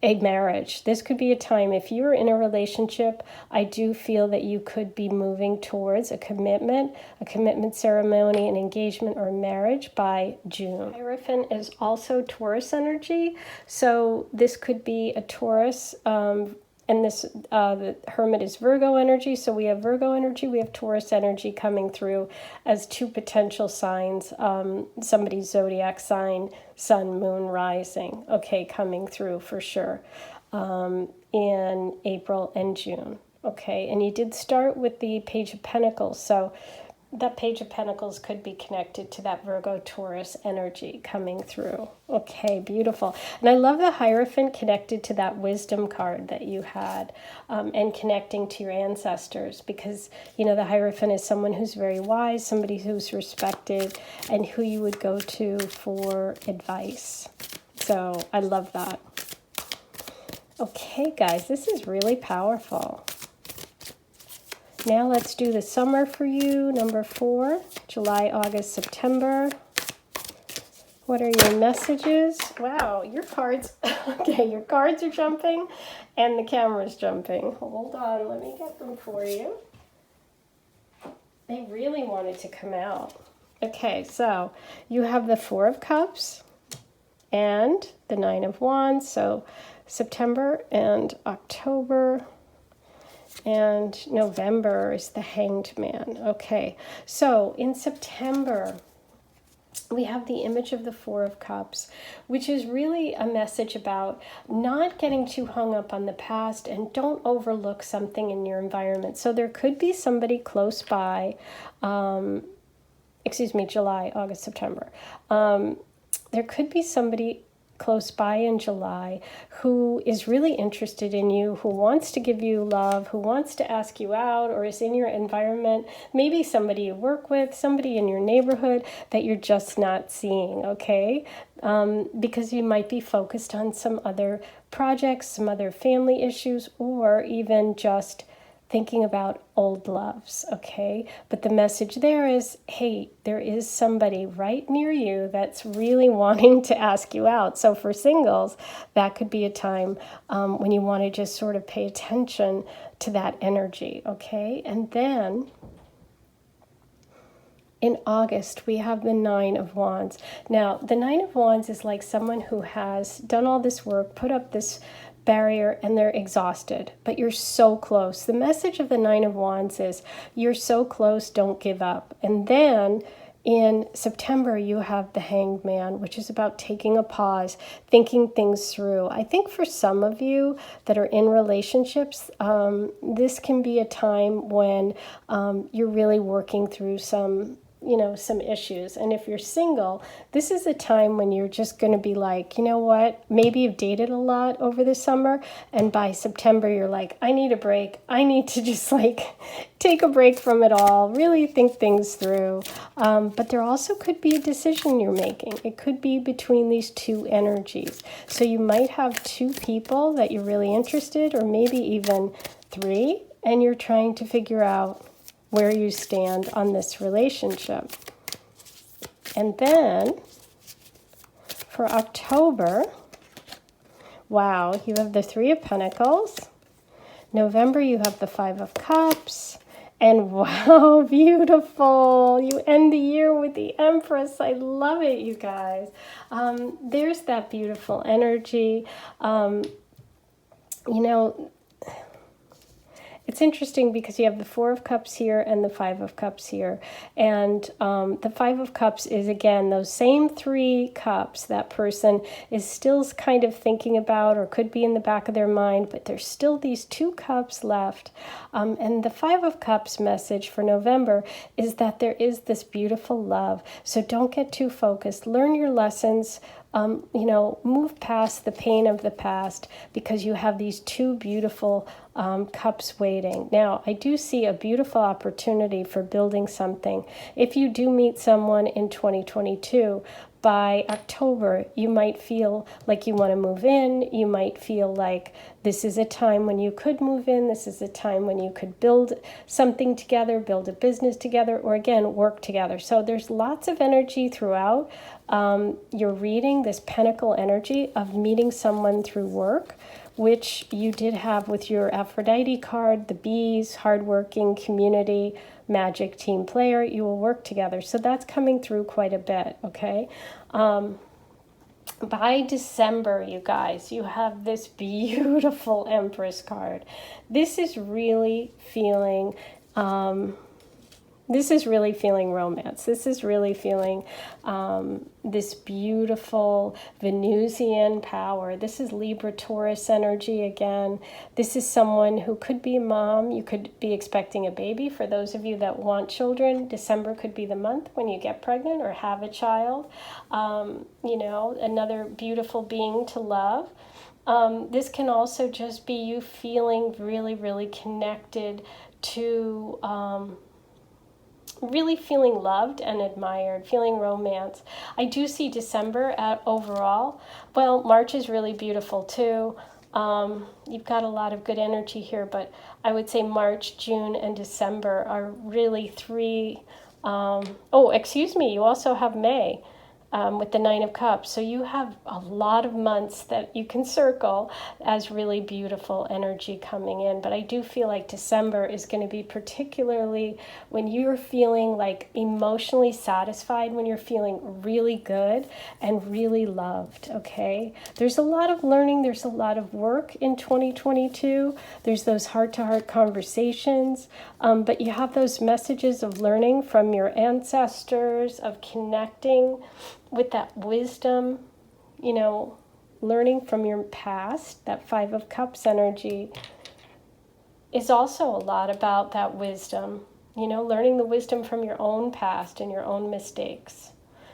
a marriage. This could be a time, if you're in a relationship, I do feel that you could be moving towards a commitment ceremony, an engagement, or marriage by June. Hierophant is also Taurus energy, so this could be a Taurus, and the Hermit is Virgo energy. So we have Virgo energy, we have Taurus energy coming through as two potential signs. Somebody's zodiac sign, sun, moon, rising. Okay, coming through for sure in April and June. Okay, and you did start with the Page of Pentacles. So that Page of Pentacles could be connected to that Virgo Taurus energy coming through. Okay, beautiful. And I love the Hierophant connected to that wisdom card that you had, and connecting to your ancestors, because the Hierophant is someone who's very wise, somebody who's respected, and who you would go to for advice. So I love that. Okay, guys, this is really powerful. Now let's do the summer for you, number 4, July, August, September. What are your messages? Wow, your cards, okay, your cards are jumping and the camera's jumping. Hold on, let me get them for you. They really wanted to come out. Okay, so you have the Four of Cups and the Nine of Wands, so September and October. And November is the Hanged Man. Okay, so in September, we have the image of the Four of Cups, which is really a message about not getting too hung up on the past and don't overlook something in your environment. So there could be somebody close by, July, August, September. There could be somebody close by in July who is really interested in you, who wants to give you love, who wants to ask you out, or is in your environment, maybe somebody you work with, somebody in your neighborhood that you're just not seeing, okay? Because you might be focused on some other projects, some other family issues, or even just thinking about old loves, okay? But the message there is, hey, there is somebody right near you that's really wanting to ask you out. So for singles, that could be a time when you want to just sort of pay attention to that energy, okay? And then in August, we have the Nine of Wands. Now, the Nine of Wands is like someone who has done all this work, put up this barrier, and they're exhausted, but you're so close. The message of the Nine of Wands is you're so close, don't give up. And then in September, you have the Hanged Man, which is about taking a pause, thinking things through. I think for some of you that are in relationships, this can be a time when you're really working through some issues. And if you're single, this is a time when you're just going to be like, you know what, maybe you've dated a lot over the summer, and by September you're like, I need a break. I need to just take a break from it all, really think things through. But there also could be a decision you're making. It could be between these two energies. So you might have two people that you're really interested, or maybe even 3, and you're trying to figure out where you stand on this relationship. And then For October, wow, you have the Three of Pentacles. November, you have the Five of Cups. And wow, beautiful. You end the year with the Empress. I love it, you guys. There's that beautiful energy. You know, it's interesting because you have the Four of Cups here and the Five of Cups here. And the Five of Cups is, again, those same three cups that person is still kind of thinking about or could be in the back of their mind, but there's still these two cups left. And the Five of Cups message for November is that there is this beautiful love. So don't get too focused. Learn your lessons. You know, move past the pain of the past because you have these two beautiful cups waiting. Now, I do see a beautiful opportunity for building something. If you do meet someone in 2022, by October, you might feel like you want to move in. You might feel like this is a time when you could move in. This is a time when you could build something together, build a business together, or again, work together. So there's lots of energy throughout your reading, this pentacle energy of meeting someone through work, which you did have with your Aphrodite card, the bees, hardworking, community, magic, team player. You will work together. So that's coming through quite a bit, okay? By December, you guys, you have this beautiful Empress card. This is really feeling romance. This is really feeling this beautiful Venusian power. This is Libra Taurus energy again. This is someone who could be a mom. You could be expecting a baby. For those of you that want children, December could be the month when you get pregnant or have a child. You know, another beautiful being to love. This can also just be you feeling really, really connected to really feeling loved and admired, feeling romance. I do see December overall. Well, March is really beautiful too. You've got a lot of good energy here, but I would say March, June, and December are really three. Oh, excuse me, you also have May. With the Nine of Cups. So you have a lot of months that you can circle as really beautiful energy coming in. But I do feel like December is going to be particularly when you're feeling like emotionally satisfied, when you're feeling really good and really loved, okay? There's a lot of learning. There's a lot of work in 2022. There's those heart-to-heart conversations. But you have those messages of learning from your ancestors, of connecting with that wisdom, you know, learning from your past. That Five of Cups energy is also a lot about that wisdom, you know, learning the wisdom from your own past and your own mistakes.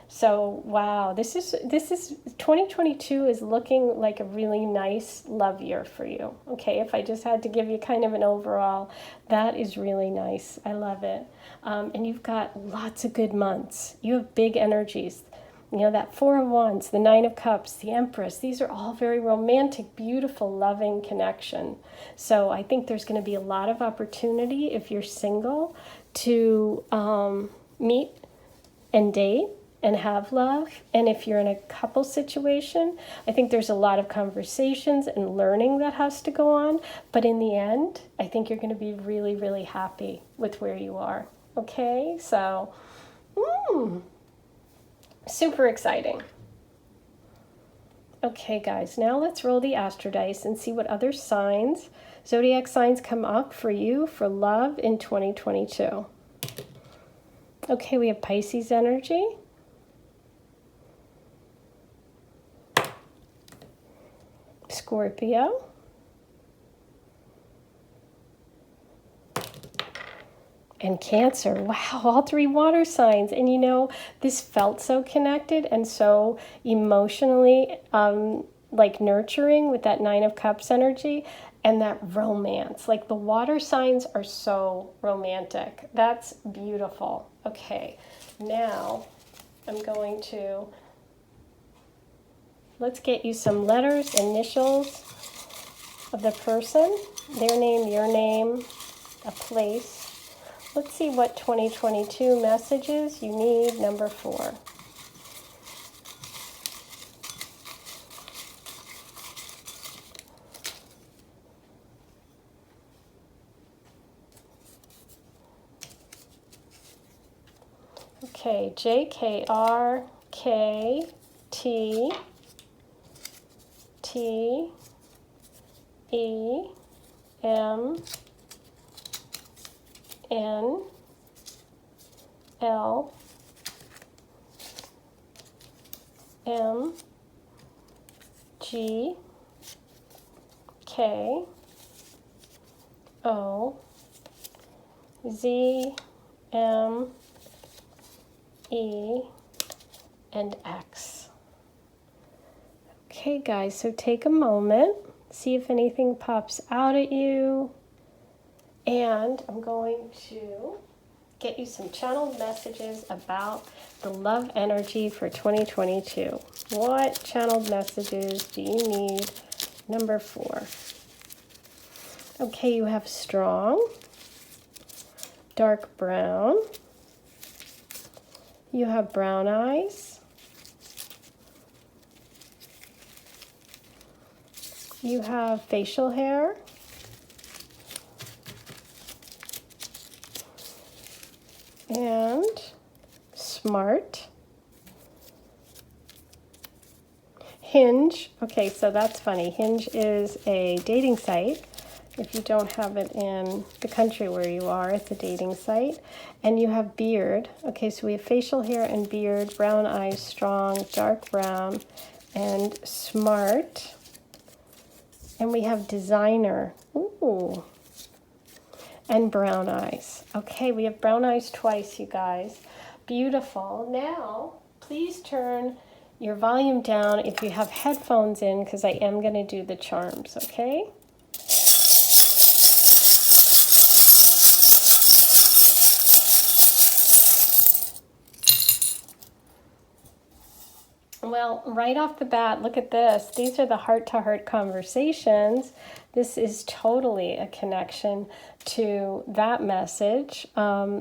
So, wow, this is 2022 is looking like a really nice love year for you. Okay, if I just had to give you kind of an overall, that is really nice. I love it. And you've got lots of good months. You have big energies. You know, that Four of Wands, the Nine of Cups, the Empress, these are all very romantic, beautiful, loving connection. So I think there's going to be a lot of opportunity if you're single to meet and date and have love. And if you're in a couple situation, I think there's a lot of conversations and learning that has to go on. But in the end, I think you're going to be really, really happy with where you are. Okay, so super exciting. Okay, guys, now let's roll the Astro Dice and see what other signs, zodiac signs, come up for you for love in 2022. Okay, we have Pisces energy. Scorpio. And Cancer. Wow, all three water signs. And you know, this felt so connected and so emotionally like nurturing with that Nine of Cups energy and that romance. Like the water signs are so romantic. That's beautiful. Okay, now I'm going to, let's get you some letters, initials of the person, their name, your name, a place. Let's see what 2022 messages you need. Number 4. Okay, JKRKTE and X. Okay, guys, so take a moment, see if anything pops out at you, and I'm going to get you some channeled messages about the love energy for 2022. What channeled messages do you need? Number 4. Okay, you have strong, dark brown, you have brown eyes, you have facial hair, and smart, Hinge. Okay, so that's funny. Hinge is a dating site. If you don't have it in the country where you are, it's a dating site. And you have beard. Okay, so we have facial hair and beard, brown eyes, strong, dark brown, and smart. And we have designer. Ooh. And brown eyes. Okay, we have brown eyes twice, you guys. Beautiful. Now, please turn your volume down if you have headphones in, because I am going to do the charms, okay? Well, right off the bat, look at this. These are the heart-to-heart conversations. This is totally a connection to that message,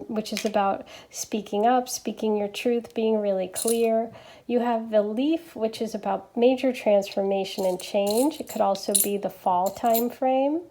which is about speaking up, speaking your truth, being really clear. You have the leaf, which is about major transformation and change. It could also be the fall time frame.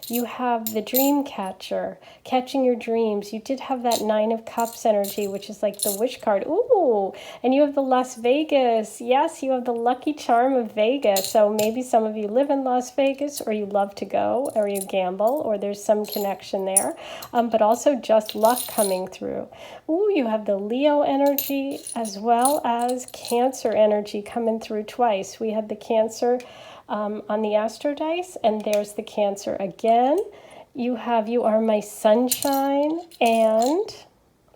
You have the dream catcher, catching your dreams. You did have that 9 of Cups energy, which is like the wish card. Ooh, and you have the Las Vegas. Yes, you have the lucky charm of Vegas. So maybe some of you live in Las Vegas, or you love to go, or you gamble, or there's some connection there. But also just luck coming through. Ooh, you have the Leo energy as well as Cancer energy coming through twice. We had the Cancer on the Astro Dice, and there's the Cancer again. You have You Are My Sunshine and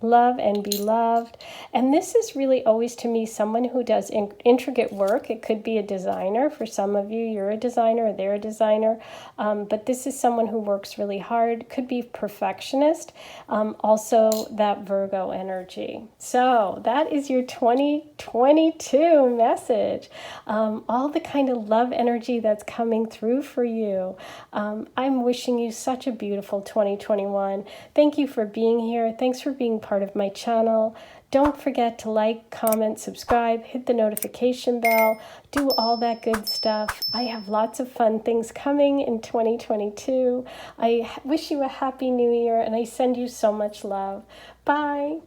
Love and Be Loved. And this is really always, to me, someone who does intricate work. It could be a designer. For some of you, you're a designer or they're a designer. But this is someone who works really hard. Could be perfectionist. Also that Virgo energy. So that is your 2022 message. All the kind of love energy that's coming through for you. I'm wishing you such a beautiful 2021. Thank you for being here. Thanks for being part of my channel. Don't forget to like, comment, subscribe, hit the notification bell, do all that good stuff. I have lots of fun things coming in 2022. I wish you a happy new year, and I send you so much love. Bye.